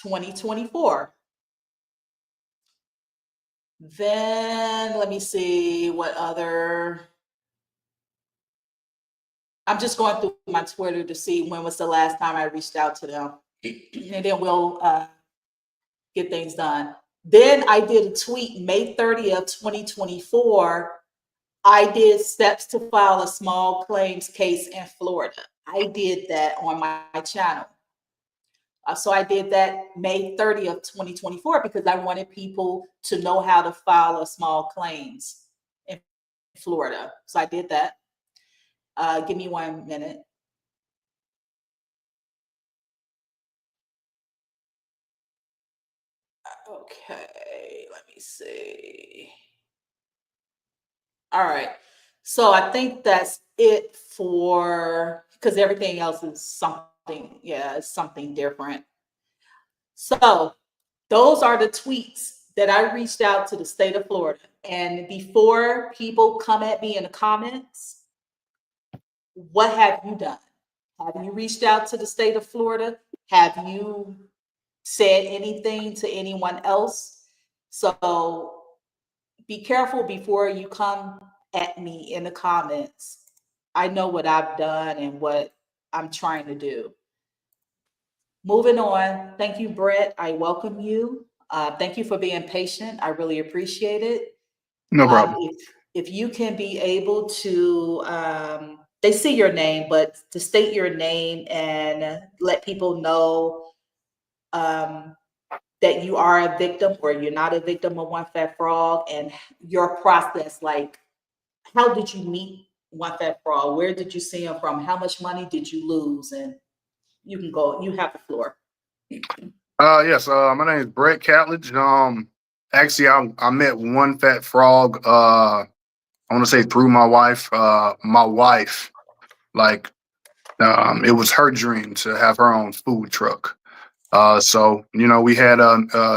2024. Then let me see what other. I'm just going through my Twitter to see when was the last time I reached out to them, and then we'll get things done. Then I did a tweet May 30th, 2024. I did steps to file a small claims case in Florida. I did that on my channel. So I did that May 30th, 2024, because I wanted people to know how to file a small claims in Florida. So I did that. Give me 1 minute. Okay, let me see. All right. So I think that's it for, because everything else is something, it's something different. So those are the tweets that I reached out to the state of Florida. And before people come at me in the comments, what have you done? Have you reached out to the state of Florida? Have you said anything to anyone else? So be careful before you come at me in the comments. I know what I've done and what I'm trying to do. Moving on. Thank you, Brett. I welcome you. Thank you for being patient. I really appreciate it. No problem. If you can be able to, they see your name, but to state your name and let people know that you are a victim or you're not a victim of One Fat Frog, and your process, like how did you meet One Fat Fraud? Where did you see him from? How much money did you lose? And you can go. You have the floor. Yes. My name is Brett Catledge. Actually, I met One Fat Frog. I want to say through my wife. My wife, like, it was her dream to have her own food truck. So we had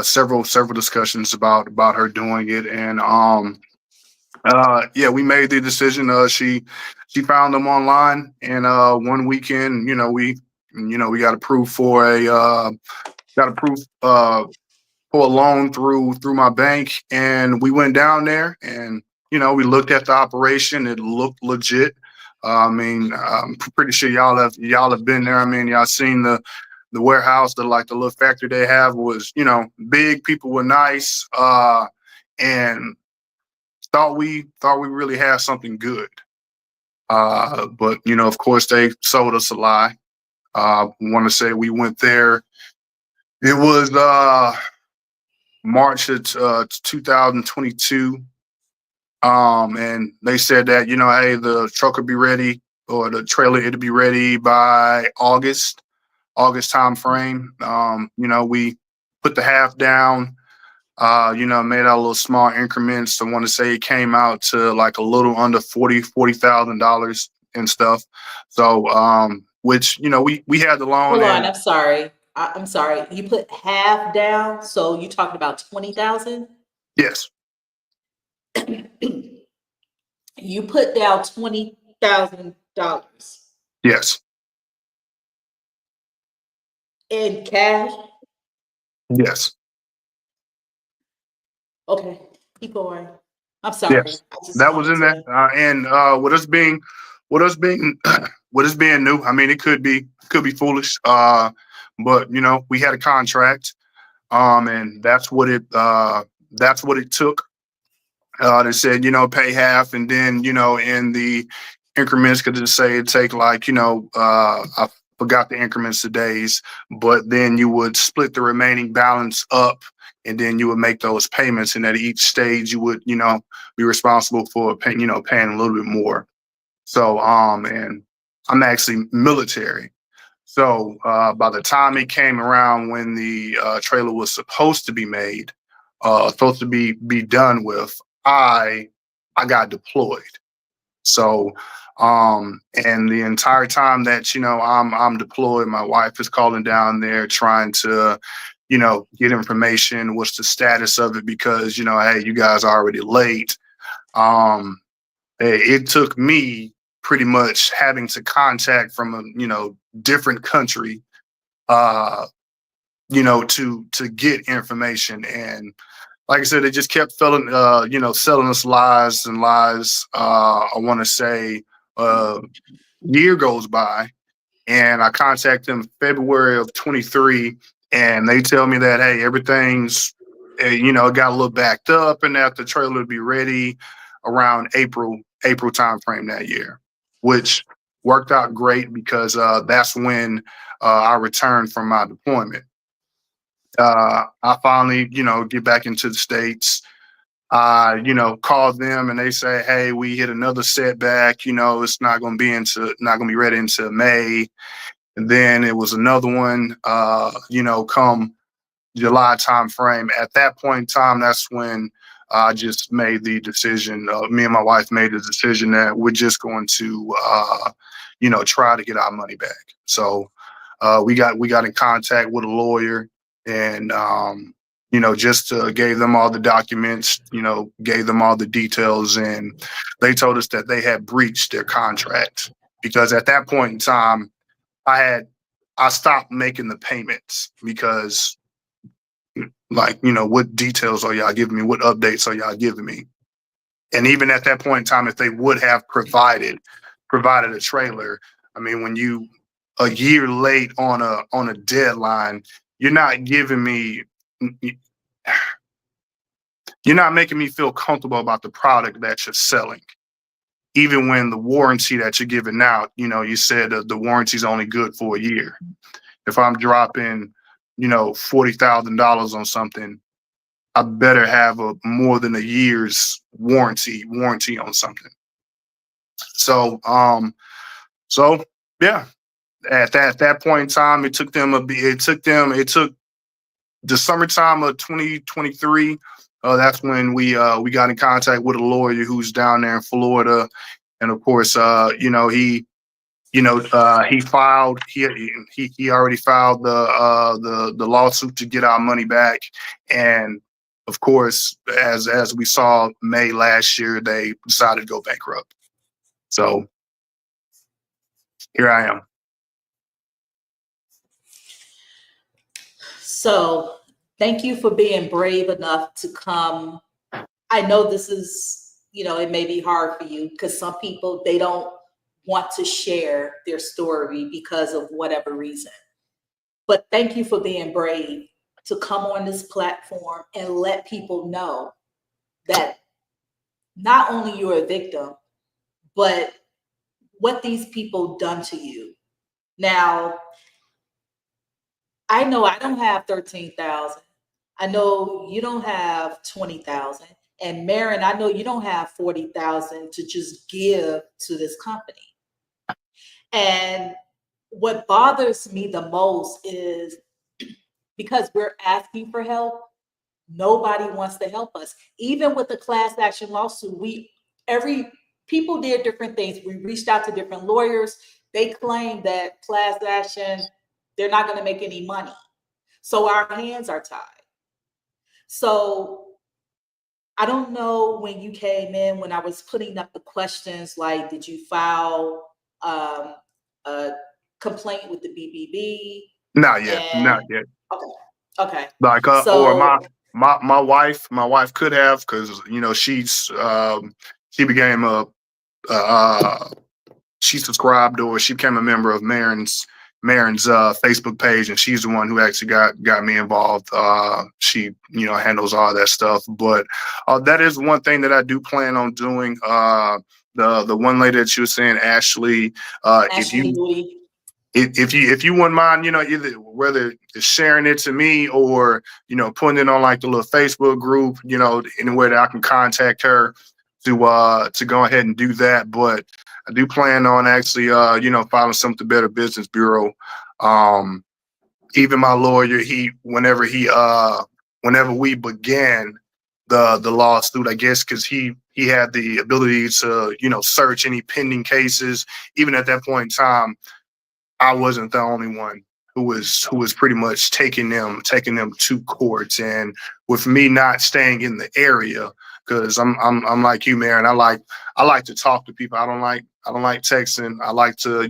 several discussions about her doing it, and yeah, we made the decision. She found them online, and one weekend, we got approved for a loan through my bank, and we went down there, and we looked at the operation. It looked legit. I mean, I'm pretty sure y'all have been there. I mean, y'all seen the warehouse, the little factory they have was big. People were nice, and thought we really had something good. But of course, they sold us a lie. Want to say we went there. It was March of 2022. And they said that, hey, the truck would be ready, or the trailer, it'll be ready by August time frame. We put the half down, made our little small increments. I want to say it came out to like a little under $40,000 and stuff. So, which, we had the loan. Hold on. I'm sorry. I'm sorry. You put half down. So you talking about 20,000? Yes. You put down $20,000 Yes. in cash. Yes. Okay, keep going. I'm sorry. Yes. I just That was wanted in there. to. And with us being with us being new, I mean, it could be foolish. But we had a contract. And that's what it took. They said, pay half, and then, in the increments, could just say it take like, I forgot the increments of days, but then you would split the remaining balance up, and then you would make those payments. And at each stage you would, be responsible for paying a little bit more. So, and I'm actually military. So, by the time it came around when the trailer was supposed to be made, supposed to be done with, I got deployed. So, and the entire time that I'm deployed, my wife is calling down there trying to get information. What's the status of it? Because hey, you guys are already late. It took me pretty much having to contact from a different country, to get information. And like I said, they just kept selling us lies and lies. I want to say year goes by, and I contact them February of 23, and they tell me that, hey, everything's, got a little backed up, and that the trailer would be ready around April time frame that year, which worked out great because that's when I returned from my deployment. I finally, get back into the States. I, call them, and they say, hey, we hit another setback. It's not going to be ready until May. And then it was another one, come July time frame. At that point in time, that's when I just made the decision. Me and my wife made the decision that we're just going to, try to get our money back. So we got in contact with a lawyer, and just gave them all the documents, gave them all the details, and they told us that they had breached their contract because at that point in time, I stopped making the payments because, like, what details are y'all giving me? What updates are y'all giving me? And even at that point in time, if they would have provided a trailer, I mean, when you a year late on a deadline, you're not giving me, you're not making me feel comfortable about the product that you're selling. Even when the warranty that you're giving out, you said the warranty's only good for a year. If I'm dropping, $40,000 on something, I better have more than a year's warranty on something. So, so yeah, at that point in time, it took the summertime of 2023. That's when we got in contact with a lawyer who's down there in Florida, and of course, he already filed the lawsuit to get our money back, and of course, as we saw May last year, they decided to go bankrupt. So here I am. So thank you for being brave enough to come. I know this is, it may be hard for you because some people, they don't want to share their story because of whatever reason. But thank you for being brave to come on this platform and let people know that not only you're a victim, but what these people done to you. Now, I know I don't have 13,000. I know you don't have 20,000. And Marin, I know you don't have 40,000 to just give to this company. And what bothers me the most is because we're asking for help, nobody wants to help us. Even with the class action lawsuit, people did different things. We reached out to different lawyers. They claim that class action, they're not going to make any money. So our hands are tied. So I don't know when you came in, when I was putting up the questions, like, did you file a complaint with the BBB? Not yet. Okay. Like, or my wife could have, because she became she subscribed, or she became a member of Marin's Facebook page, and she's the one who actually got me involved. She handles all that stuff, but that is one thing that I do plan on doing. The one lady that you were saying, Ashley, if you wouldn't mind, either whether it's sharing it to me or putting it on like the little Facebook group, any way that I can contact her to go ahead and do that. But I do plan on actually filing something to Better Business Bureau. Even my lawyer, whenever we began the lawsuit, I guess, because he had the ability to search any pending cases. Even at that point in time, I wasn't the only one who was pretty much taking them to courts. And with me not staying in the area, because I'm like you, Marin, I like to talk to people. I don't like texting. I like to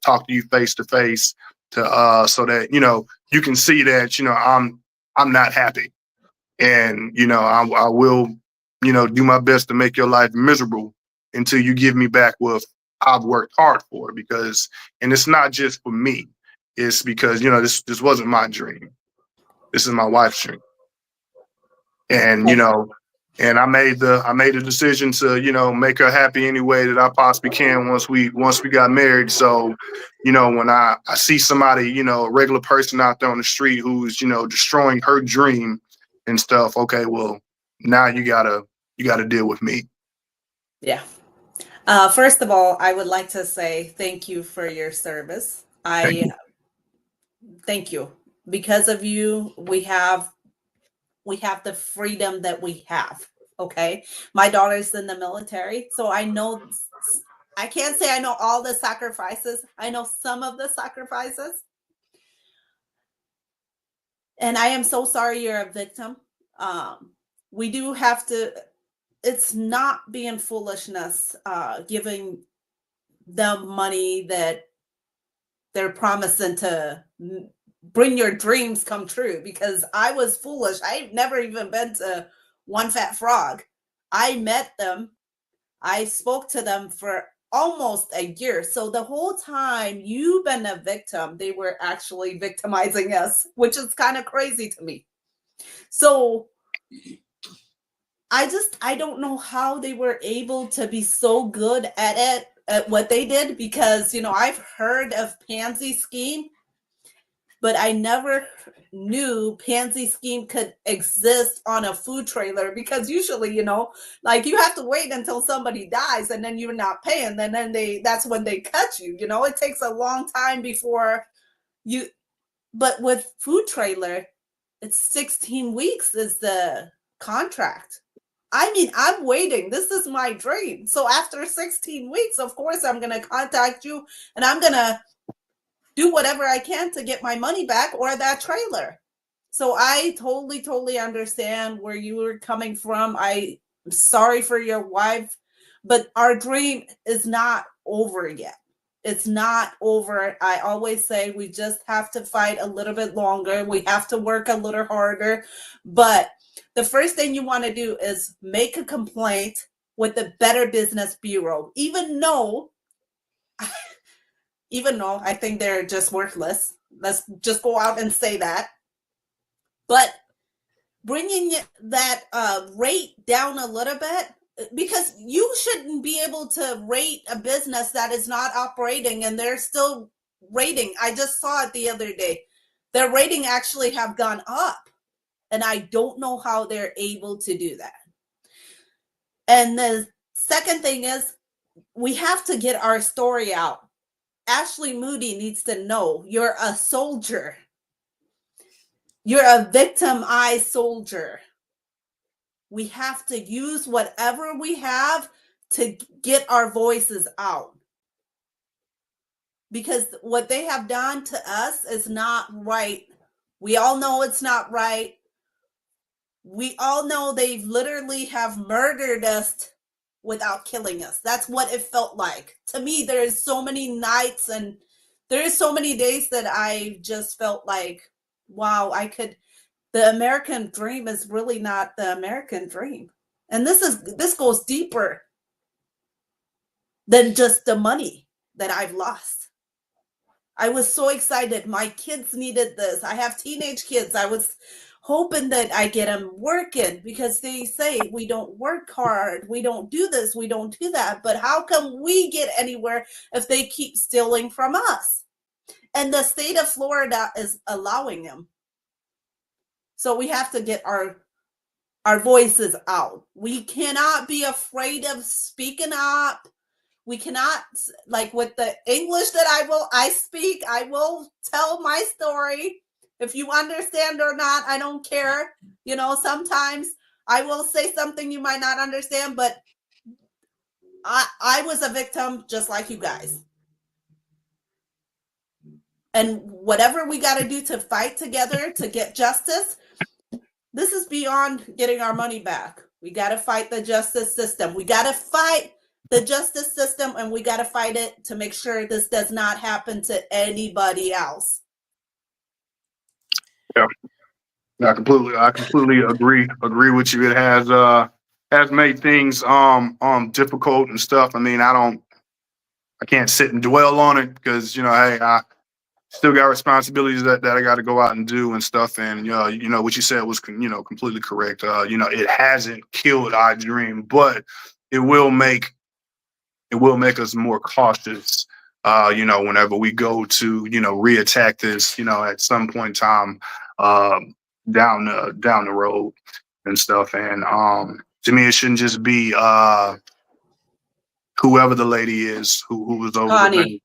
talk to you face to face, to so that you can see that I'm not happy, and I will do my best to make your life miserable until you give me back what I've worked hard for. And it's not just for me. It's because this wasn't my dream. This is my wife's dream. And and I made the decision to make her happy any way that I possibly can once we got married. So when I see somebody, a regular person out there on the street who's destroying her dream and stuff, okay, well, now you gotta deal with me. Yeah. First of all, I would like to say thank you for your service. Thank you. Because of you, we have the freedom that we have. Okay. My daughter's in the military, so I can't say I know all the sacrifices. I know some of the sacrifices. And I am so sorry you're a victim. We do have to, it's not being foolishness, giving them money that they're promising to bring your dreams come true, because I was foolish. I've never even been to One Fat Frog. I met them. I spoke to them for almost a year. So the whole time you've been a victim, they were actually victimizing us, which is kind of crazy to me. So I don't know how they were able to be so good at it, at what they did, because I've heard of Pansy scheme, but I never knew Pansy scheme could exist on a food trailer, because usually, you know, like you have to wait until somebody dies and then you're not paying, and then that's when they cut you. You know, it takes a long time before you, but with food trailer, it's 16 weeks is the contract. I mean, I'm waiting. This is my dream. So after 16 weeks, of course, I'm going to contact you and I'm going to do whatever I can to get my money back or that trailer. So I totally understand where you were coming from. I'm sorry for your wife, but our dream is not over yet. It's not over. I always say we just have to fight a little bit longer. We have to work a little harder. But the first thing you want to do is make a complaint with the Better Business Bureau, even though I think they're just worthless. Let's just go out and say that. But bringing that rate down a little bit, because you shouldn't be able to rate a business that is not operating and they're still rating. I just saw it the other day. Their rating actually have gone up. And I don't know how they're able to do that. And the second thing is we have to get our story out. Ashley Moody needs to know you're a soldier. You're a victimized soldier. We have to use whatever we have to get our voices out. Because what they have done to us is not right. We all know it's not right. We all know they literally have murdered us without killing us. That's what it felt like. To me, there's so many nights and there's so many days that I just felt like, wow, the American dream is really not the American dream. And this goes deeper than just the money that I've lost. I was so excited. My kids needed this. I have teenage kids. I was hoping that I get them working, because they say we don't work hard. We don't do this. We don't do that. But how come we get anywhere if they keep stealing from us? And the state of Florida is allowing them. So we have to get our voices out. We cannot be afraid of speaking up. We cannot, like with the English that I speak, I will tell my story. If you understand or not, I don't care. You know, sometimes I will say something you might not understand, but I was a victim just like you guys. And whatever we got to do to fight together to get justice, this is beyond getting our money back. We got to fight the justice system. We got to fight the justice system, and we got to fight it to make sure this does not happen to anybody else. Yeah, I completely agree with you. It has made things difficult and stuff. I mean, I can't sit and dwell on it, because hey, I still got responsibilities that I got to go out and do and stuff. And what you said was completely correct. It hasn't killed our dream, but it will make us more cautious. Whenever we go to reattack this, at some point in time down the road and stuff. And to me, it shouldn't just be whoever the lady is who was over Connie.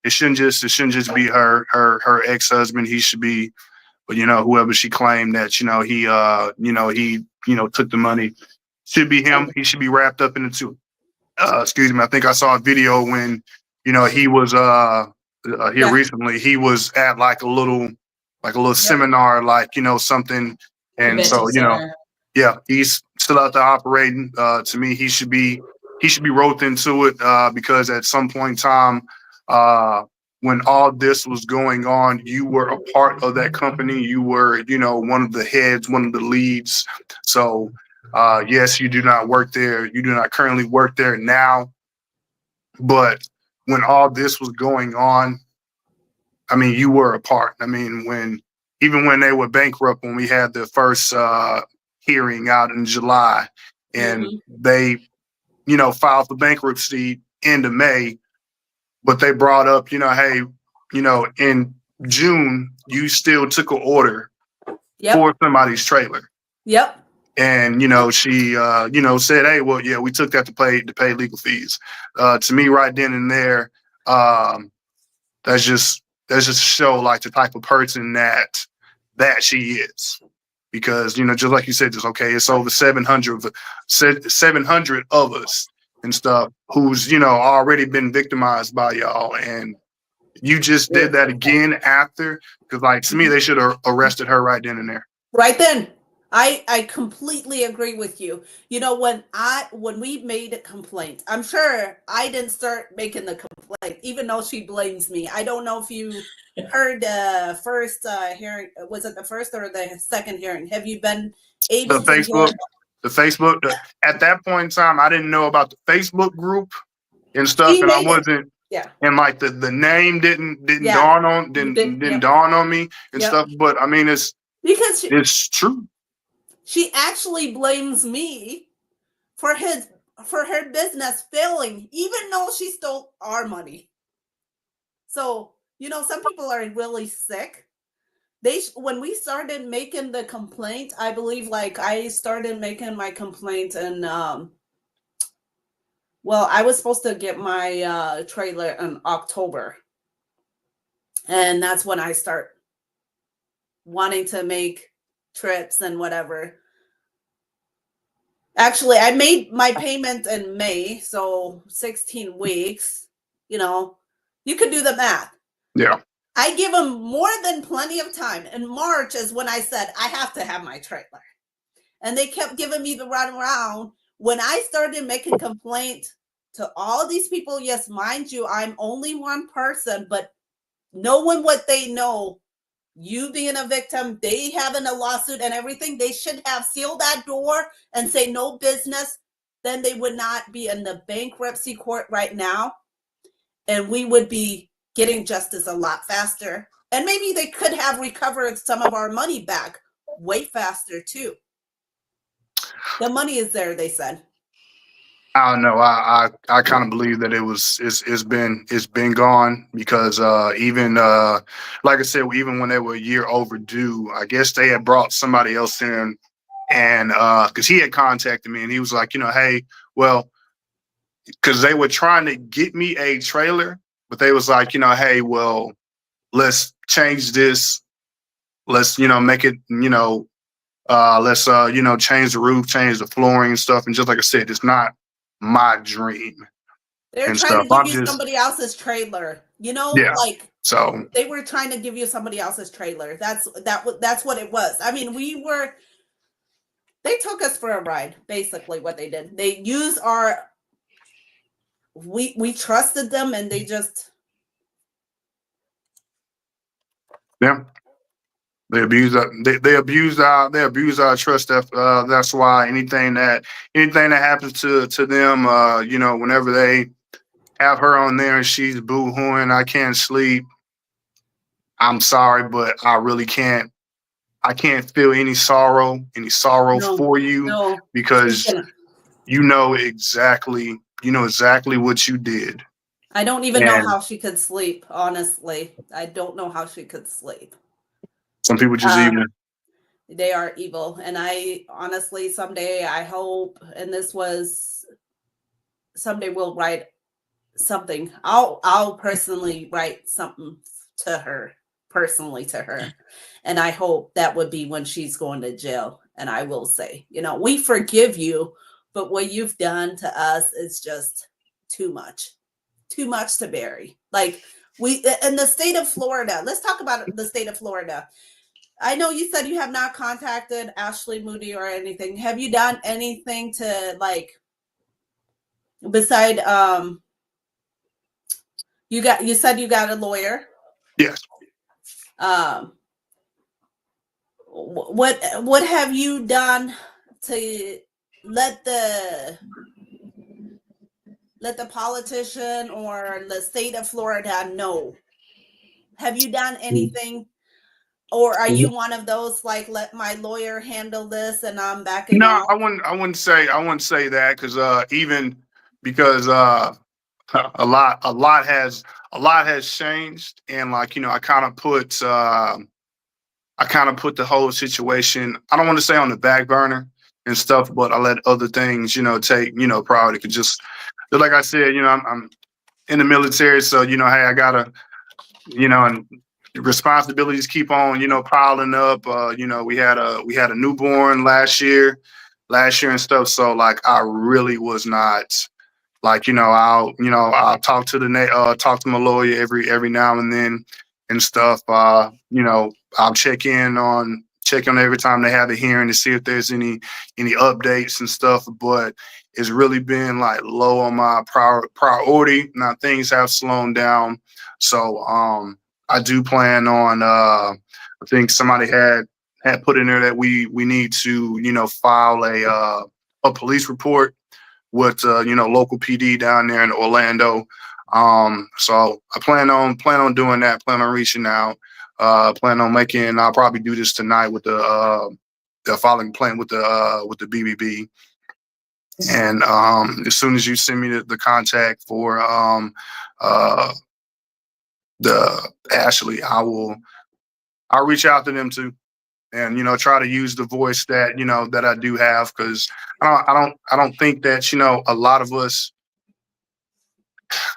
It shouldn't just be her ex-husband. He should be, whoever she claimed that he took the money. Should be him. He should be wrapped up into excuse me. I think I saw a video when he was here recently. He was at like a little seminar, something. And so he's still out there operating. To me, he should be roped into it, because at some point in time, when all this was going on, you were a part of that company. You were, one of the heads, one of the leads. So yes, you do not work there. You do not currently work there now. But when all this was going on, I mean, you were a part. I mean, even when they were bankrupt, when we had the first hearing out in July, and they, filed for bankruptcy end of May, but they brought up, hey, in June, you still took an order Yep. for somebody's trailer. Yep. And, she, said, hey, well, yeah, we took that to pay legal fees. To me, right then and there, that's just show like the type of person that she is. Because, just like you said, just okay, it's over 700 of us and stuff who's, already been victimized by y'all. And you just did that again after, because like to me, they should have arrested her right then and there. Right then. I completely agree with you. When we made a complaint, I'm sure I didn't start making the complaint, even though she blames me. I don't know if you heard the first hearing. Was it the first or the second hearing? Have you been able to hear? The Facebook. At that point in time, I didn't know about the Facebook group and stuff, and I wasn't. Yeah. And like the name didn't dawn on me and stuff. But I mean, it's true. She actually blames me for her business failing, even though she stole our money. So, some people are really sick. When we started making the complaint, I believe I started making my complaint and I was supposed to get my trailer in October. And that's when I start wanting to make trips and whatever. Actually, I made my payment in May, so 16 weeks. You could do the math. Yeah. I give them more than plenty of time. In March is when I said I have to have my trailer. And they kept giving me the runaround. When I started making complaint to all these people, yes, mind you, I'm only one person, but knowing what they know, you being a victim, they having a lawsuit and everything, they should have sealed that door and say no business. Then they would not be in the bankruptcy court right now. And we would be getting justice a lot faster. And maybe they could have recovered some of our money back way faster too. The money is there, they said. I don't know. I kind of believe that it's been gone because even like I said, even when they were a year overdue, I guess they had brought somebody else in, and because he had contacted me and he was like, hey, well, because they were trying to get me a trailer, but they was like, hey, well, let's change this, let's make it, let's change the roof, change the flooring and stuff, and just like I said, it's not my dream. They're trying to give you somebody else's trailer, so they were trying to give you somebody else's trailer. That's what it was. I mean, they took us for a ride, basically what they did. They used we trusted them and they just they abuse our trust. That's why anything that happens to them, whenever they have her on there and she's boo-hooing, I can't sleep. I'm sorry, but I really can't. I can't feel any sorrow for you because you know exactly what you did. I don't even know how she could sleep, honestly. I don't know how she could sleep. Some people just evil. They are evil. And I honestly, someday I hope, and someday we'll write something. I'll personally write something personally to her. And I hope that would be when she's going to jail. And I will say, we forgive you, but what you've done to us is just too much to bury. Like in the state of Florida, let's talk about the state of Florida. I know you said you have not contacted Ashley Moody or anything. Have you done anything to beside you said you got a lawyer? Yes. What have you done to let the politician or the state of Florida know? Have you done anything? Or are you one of those let my lawyer handle this and I'm backing off? I wouldn't say that because even because a lot has a lot has changed, and like, you know, I kind of put the whole situation, I don't want to say on the back burner and stuff, but I let other things, you know, take, you know, priority. Could just like I said, you know, I'm in the military, so you know, hey, I gotta, you know, and responsibilities keep on, you know, piling up. You know, we had a newborn last year and stuff. So like, I really was not like, you know, I'll talk to talk to my lawyer every now and then and stuff. You know, I'll check on every time they have a hearing to see if there's any updates and stuff. But it's really been like low on my priority. Now things have slowed down. So I do plan on I think somebody had put in there that we need to, you know, file a police report with you know, local PD down there in Orlando. So I plan on doing that, plan on reaching out, plan on making, I'll probably do this tonight with the filing plan with the BBB. And as soon as you send me the contact for the Ashley, I'll reach out to them too, and you know, try to use the voice that, you know, that I do have, because I don't think that, you know, a lot of us,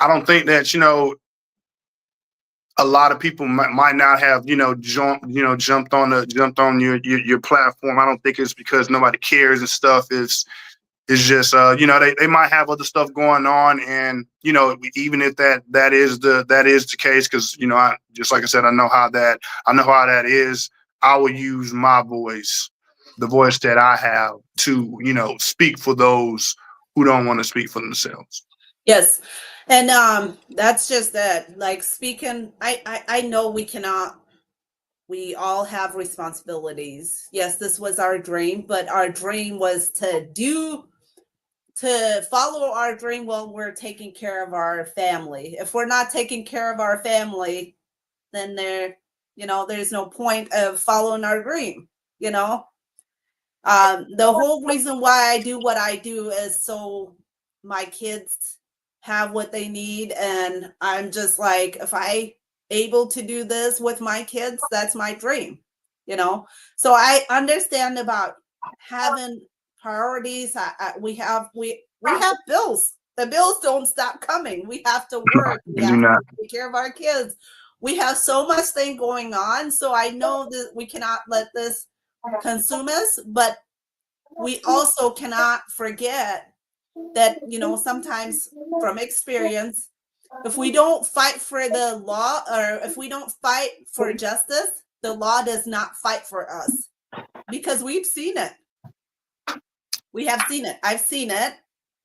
I don't think that, you know, a lot of people might not have, you know, jumped on your platform. I don't think it's because nobody cares and stuff. It's just you know, they might have other stuff going on, and you know, even if that is the case, because you know, I just, like I said, I know how that is. I will use my voice, the voice that I have, to, you know, speak for those who don't want to speak for themselves. Yes. And that's just that, like, speaking, I know we all have responsibilities. Yes, this was our dream, but our dream was to follow our dream while we're taking care of our family. If we're not taking care of our family, then there's no point of following our dream, you know. The whole reason why I do what I do is so my kids have what they need, and I'm just like, if I able to do this with my kids, that's my dream, you know. So I understand about having priorities. We have bills. The bills don't stop coming. We have to work. We have to take care of our kids. We have so much thing going on. So I know that we cannot let this consume us, but we also cannot forget that, you know, sometimes from experience, if we don't fight for the law, or if we don't fight for justice, the law does not fight for us, because we've seen it. We have seen it. I've seen it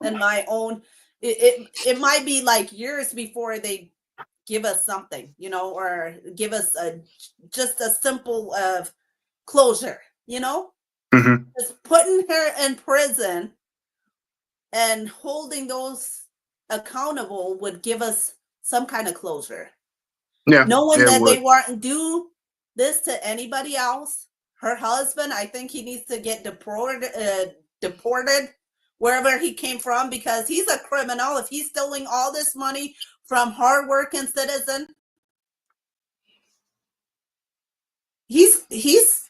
in my own. It might be like years before they give us something, you know, or give us just a simple of closure, you know. Mm-hmm. Just putting her in prison and holding those accountable would give us some kind of closure. Yeah, knowing that they weren't do this to anybody else. Her husband, I think he needs to get deported wherever he came from, because he's a criminal. If he's stealing all this money from hardworking citizen,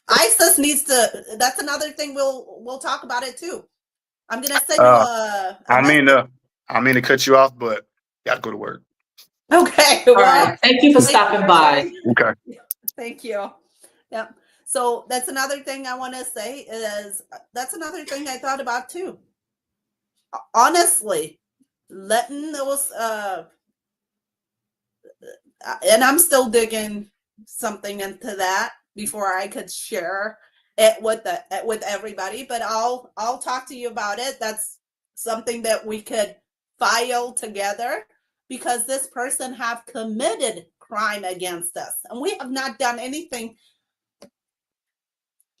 ISIS needs to. That's another thing we'll talk about it too. I'm gonna send you a I mean to cut you off, but gotta go to work. Okay. All right. Thank you for stopping by. Okay. Thank you. Yep. So that's another thing I want to say is that's another thing I thought about too. Honestly, letting those and I'm still digging something into that before I could share it with everybody, but I'll talk to you about it. That's something that we could file together, because this person have committed crime against us and we have not done anything.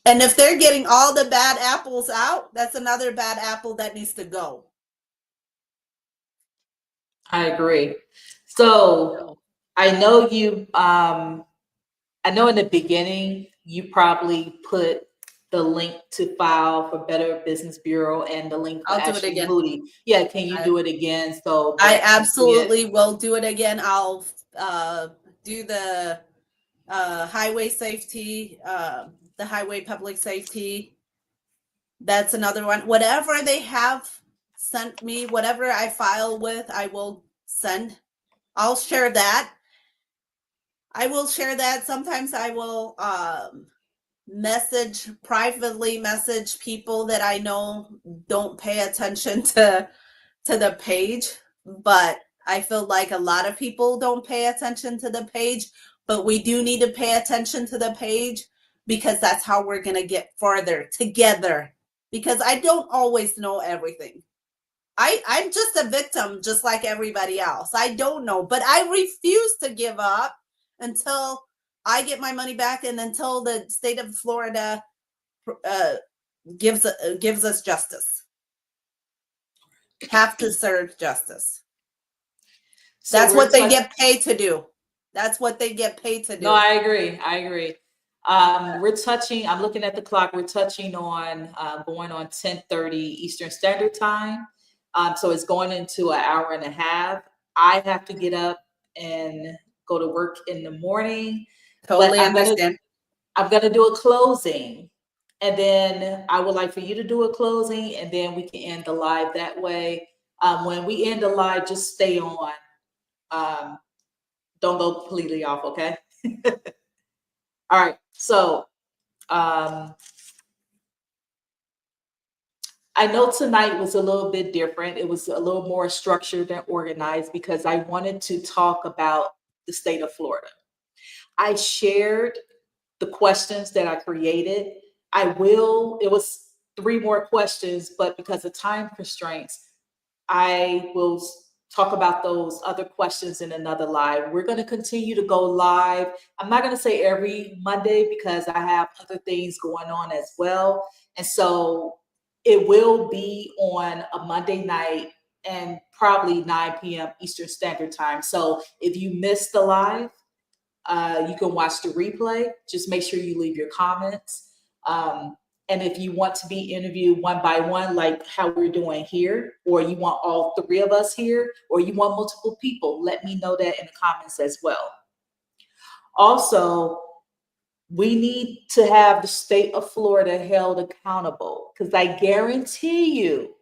And if they're getting all the bad apples out, that's another bad apple that needs to go. I agree. So I know I know in the beginning, you probably put the link to file for Better Business Bureau and the link for I'll do it again. Moody. Yeah, can you do it again? So I absolutely will do it again. I'll do the highway safety, the highway public safety. That's another one. Whatever they have sent me, whatever I file with, I will send. I'll share that. I will share that. Sometimes I will privately message people that I know don't pay attention to the page, but I feel like a lot of people don't pay attention to the page, but we do need to pay attention to the page because that's how we're going to get farther together, because I don't always know everything. I'm just a victim, just like everybody else. I don't know, but I refuse to give up until I get my money back and until the state of Florida gives us justice. Have to serve justice. So That's what they get paid to do. That's what they get paid to do. No, I agree. We're touching, I'm looking at the clock, we're touching on going on 10:30 Eastern Standard Time. So it's going into an hour and a half. I have to get up and go to work in the morning. Totally understand. I'm gonna do a closing, and then I would like for you to do a closing, and then we can end the live that way. When we end the live, just stay on. Don't go completely off, okay? All right. So I know tonight was a little bit different. It was a little more structured and organized because I wanted to talk about the state of Florida. I shared the questions that I created. It was 3 more questions, but because of time constraints, I will talk about those other questions in another live. We're going to continue to go live. I'm not going to say every Monday because I have other things going on as well. And so it will be on a Monday night and probably 9 p.m. Eastern Standard Time. So if you missed the live, you can watch the replay. Just make sure you leave your comments. And if you want to be interviewed one by one, like how we're doing here, or you want all 3 of us here, or you want multiple people, let me know that in the comments as well. Also, we need to have the state of Florida held accountable, because I guarantee you,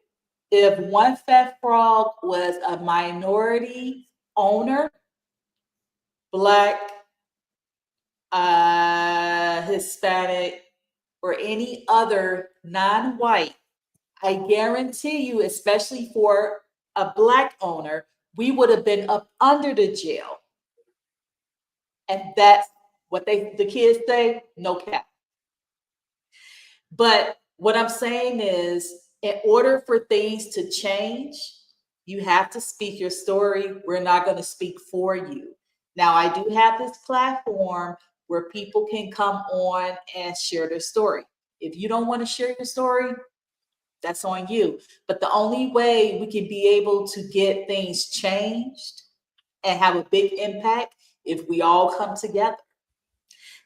if One Fat Frog was a minority owner, Black, Hispanic, or any other non-white, I guarantee you, especially for a Black owner, we would have been up under the jail. And that's what the kids say, no cap. But what I'm saying is, in order for things to change, you have to speak your story. We're not going to speak for you. Now, I do have this platform where people can come on and share their story. If you don't want to share your story, that's on you. But the only way we can be able to get things changed and have a big impact if we all come together.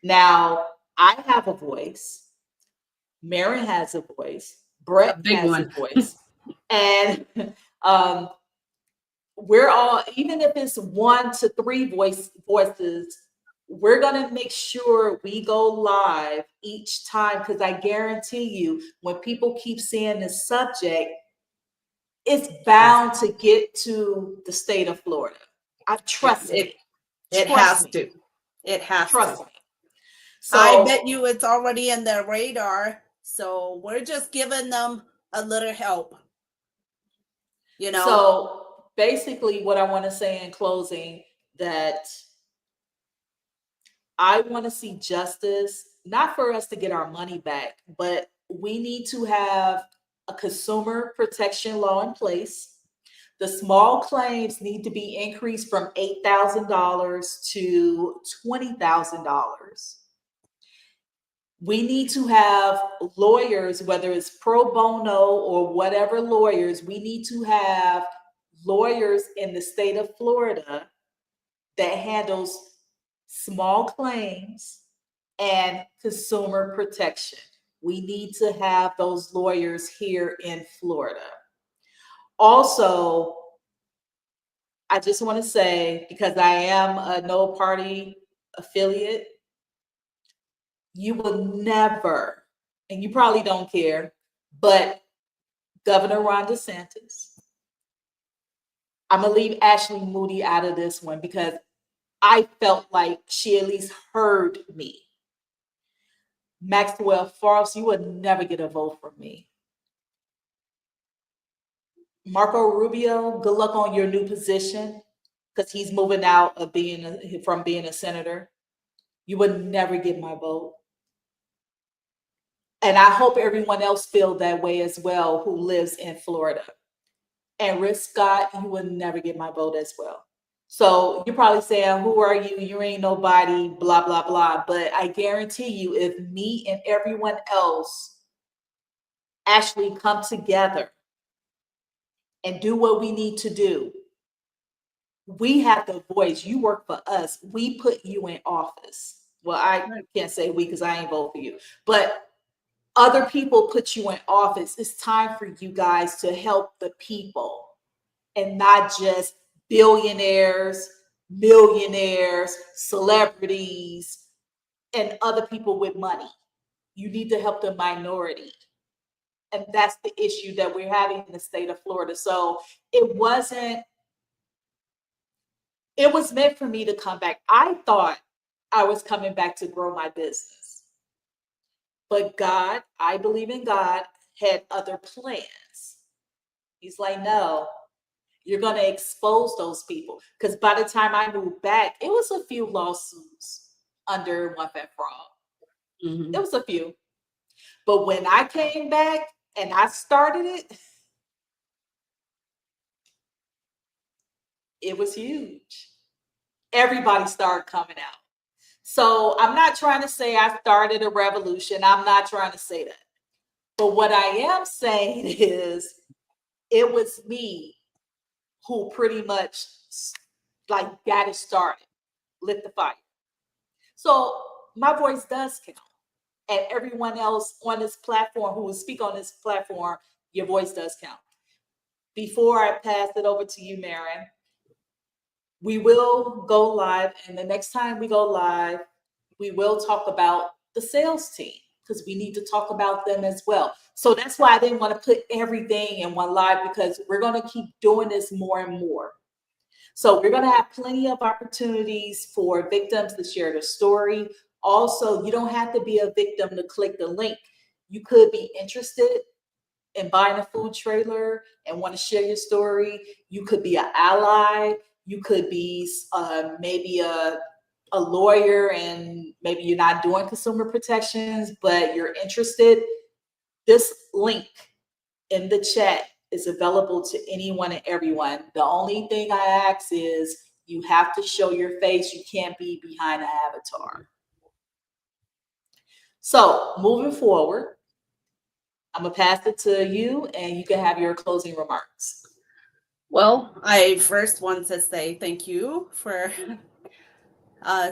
Now, I have a voice. Mary has a voice. Brett has a voice. And we're all, even if it's 1 to 3 voices, we're going to make sure we go live each time, because I guarantee you, when people keep seeing this subject, it's bound to get to the state of Florida. I trust it. It has to. It has Trust to. me. So I bet you it's already in their radar. So we're just giving them a little help. You know? So basically what I want to say in closing, that I want to see justice, not for us to get our money back, but we need to have a consumer protection law in place. The small claims need to be increased from $8,000 to $20,000. We need to have lawyers, whether it's pro bono or whatever lawyers, we need to have lawyers in the state of Florida that handles small claims and consumer protection. We need to have those lawyers here in Florida. Also, I just want to say, because I am a no party affiliate, you will never, and you probably don't care, but Governor Ron DeSantis, I'm going to leave Ashley Moody out of this one because I felt like she at least heard me. Maxwell Forbes, you would never get a vote from me. Marco Rubio, good luck on your new position because he's moving out of from being a senator. You would never get my vote. And I hope everyone else feels that way as well who lives in Florida. And Rick Scott, you would never get my vote as well. So you're probably saying, who are you? You ain't nobody, blah, blah, blah. But I guarantee you, if me and everyone else actually come together and do what we need to do, we have the voice. You work for us. We put you in office. Well, I can't say we because I ain't vote for you. But other people put you in office. It's time for you guys to help the people and not just billionaires, millionaires, celebrities, and other people with money. You need to help the minority. And that's the issue that we're having in the state of Florida. So it was meant for me to come back. I thought I was coming back to grow my business. But God, I believe in God, had other plans. He's like, no, you're going to expose those people. Because by the time I moved back, it was a few lawsuits under One Fat Frog. Mm-hmm. It was a few. But when I came back and I started it was huge. Everybody started coming out. So I'm not trying to say I started a revolution. I'm not trying to say that. But what I am saying is it was me who pretty much like got it started, lit the fire. So my voice does count. And everyone else on this platform who will speak on this platform, your voice does count. Before I pass it over to you, Marin, we will go live. And the next time we go live, we will talk about the sales team because we need to talk about them as well. So that's why I didn't want to put everything in one live because we're going to keep doing this more and more. So we're going to have plenty of opportunities for victims to share their story. Also, you don't have to be a victim to click the link. You could be interested in buying a food trailer and want to share your story. You could be an ally. You could be maybe a lawyer and maybe you're not doing consumer protections, but you're interested. This link in the chat is available to anyone and everyone. The only thing I ask is you have to show your face. You can't be behind an avatar. So moving forward, I'm going to pass it to you and you can have your closing remarks. Well, I first want to say thank you for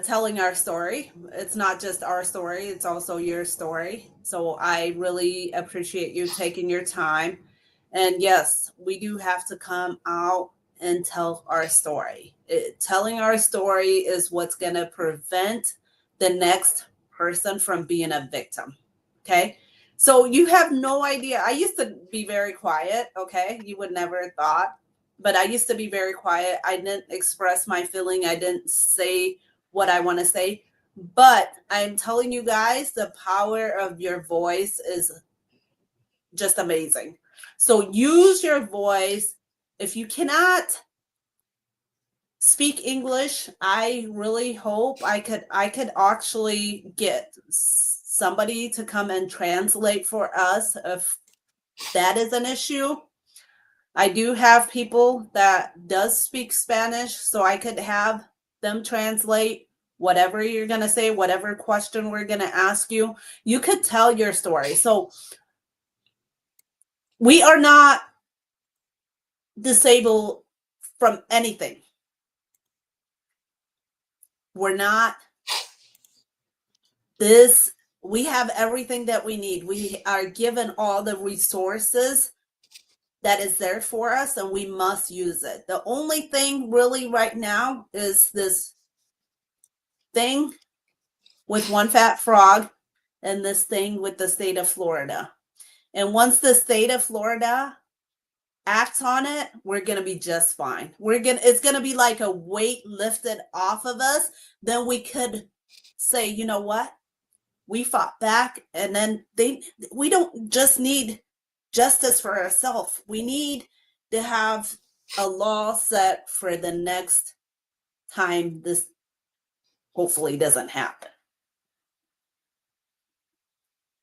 telling our story. It's not just our story, it's also your story. So I really appreciate you taking your time. And yes, we do have to come out and tell our story. Telling our story is what's going to prevent the next person from being a victim. Okay. So you have no idea. I used to be very quiet. Okay. You would never have thought, but I used to be very quiet. I didn't express my feeling. I didn't say what I want to say, but I'm telling you guys, the power of your voice is just amazing. So use your voice. If you cannot speak English, I really hope I could actually get somebody to come and translate for us if that is an issue. I do have people that does speak Spanish, so I could have them translate whatever you're going to say, whatever question we're going to ask you. You could tell your story. So we are not disabled from anything. We're not this. We have everything that we need. We are given all the resources that is there for us, and we must use it. The only thing really right now is this thing with One Fat Frog and this thing with the state of Florida. And once the state of Florida acts on it, we're going to be just fine. It's going to be like a weight lifted off of us. Then we could say, you know what? We fought back, and then we don't just need justice for ourselves. We need to have a law set for the next time this hopefully doesn't happen.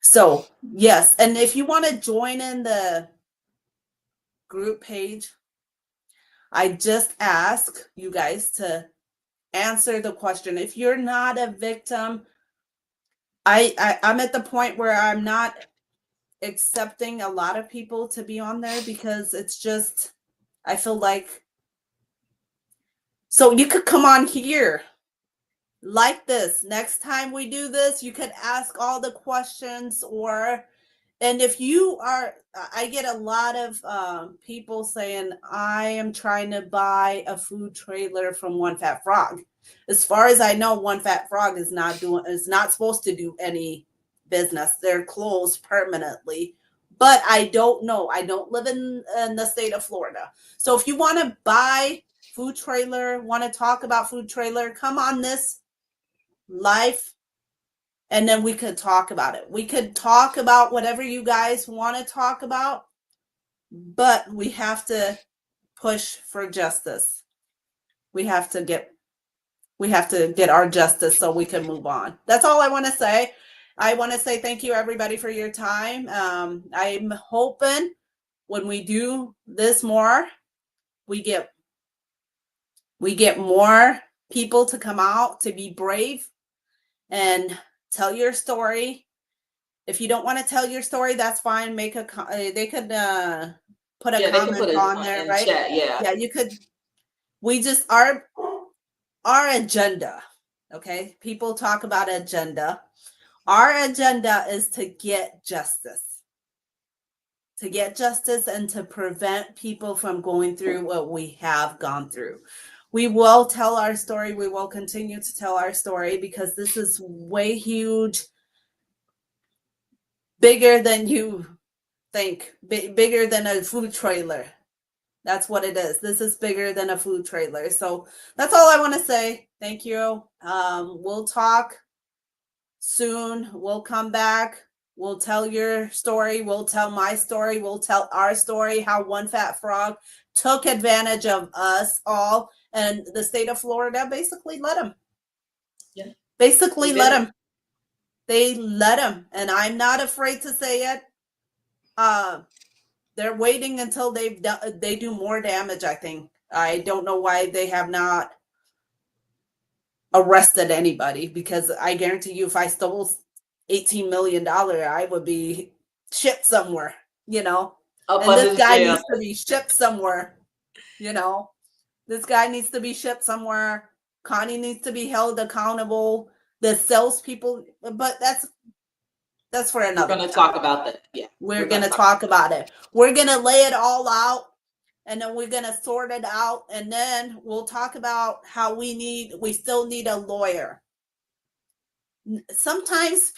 So, yes, and if you want to join in the group page, I just ask you guys to answer the question. If you're not a victim, I'm at the point where I'm not accepting a lot of people to be on there because it's just, I feel like, so you could come on here like this. Next time we do this, you could ask all the questions, and if you are, I get a lot of people saying, I am trying to buy a food trailer from One Fat Frog. As far as I know, One Fat Frog is not supposed to do any business. They're closed permanently. But I don't know. I don't live in the state of Florida. So if you want to buy food trailer, want to talk about food trailer, come on this live, and then we could talk about it. We could talk about whatever you guys want to talk about, but we have to push for justice. We have to get our justice so we can move on. That's all I want to say. I want to say thank you, everybody, for your time. I'm hoping when we do this more, we get more people to come out, to be brave and tell your story. If you don't want to tell your story, that's fine. They could put a comment on there, right? Chat, yeah, you could. We just our agenda. Okay, people talk about agenda. Our agenda is to get justice. To get justice and to prevent people from going through what we have gone through. We will tell our story. We will continue to tell our story because this is way huge, bigger than you think, bigger than a food trailer. That's what it is. This is bigger than a food trailer. So that's all I want to say. Thank you. We'll talk soon. We'll come back. We'll tell your story. We'll tell my story. We'll tell our story, how One Fat Frog took advantage of us all. And the state of Florida basically let him. Yeah. Basically let him. They let him. And I'm not afraid to say it. They're waiting until they do more damage, I think. I don't know why they have not arrested anybody, because I guarantee you if I stole $18 million, I would be shipped somewhere, and this guy needs to be shipped somewhere, this guy needs to be shipped somewhere. Connie needs to be held accountable. The salespeople, but that's for another. We're going to talk about that. Yeah. We're going to talk about it. We're going to lay it all out, and then we're going to sort it out, and then we'll talk about how we still need a lawyer. Sometimes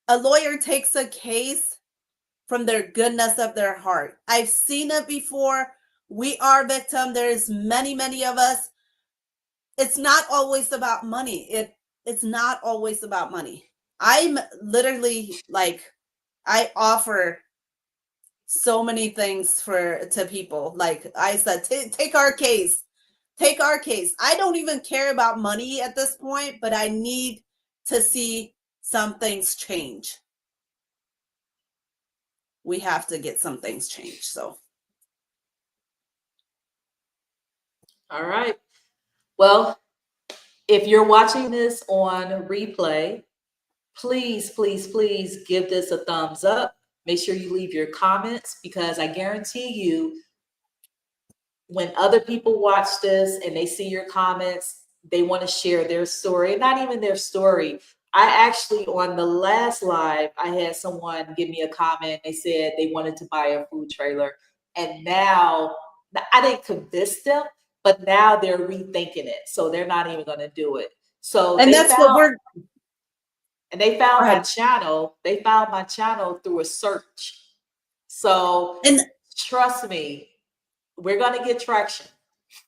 a lawyer takes a case from their goodness of their heart. I've seen it before. We are victim. There's many, many of us. It's not always about money. It's not always about money. I'm literally I offer so many things to people. Like I said, take our case. Take our case. I don't even care about money at this point, but I need to see some things change. We have to get some things changed. So. All right. Well, if you're watching this on replay, please, please, please give this a thumbs up. Make sure you leave your comments, because I guarantee you, when other people watch this and they see your comments, they want to share their story. Not even their story. I actually, on the last live, I had someone give me a comment. They said they wanted to buy a food trailer. And now I didn't convince them, but now they're rethinking it. So they're not even going to do it. So And that's what we're. And they found Go my ahead. channel. They found my channel through a search. So And trust me, we're gonna get traction.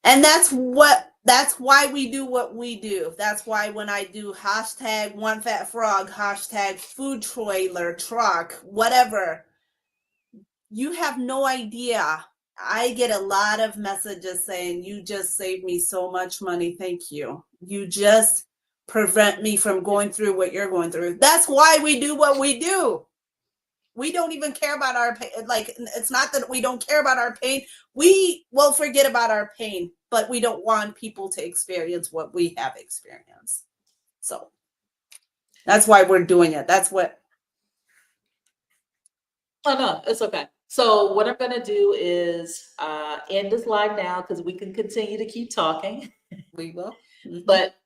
And that's why we do what we do. That's why when I do hashtag one fat frog, hashtag food trailer truck, whatever, you have no idea. I get a lot of messages saying, you just saved me so much money. Thank you. You just prevent me from going through what you're going through. That's why we do what we do. We don't even care about our pain. Like, it's not that we don't care about our pain. We will forget about our pain, but we don't want people to experience what we have experienced. So that's why we're doing it. That's what. Oh, no, it's okay. So what I'm going to do is end this live now because we can continue to keep talking. We will. Mm-hmm. But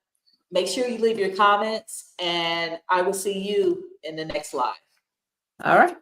make sure you leave your comments and I will see you in the next live. All right.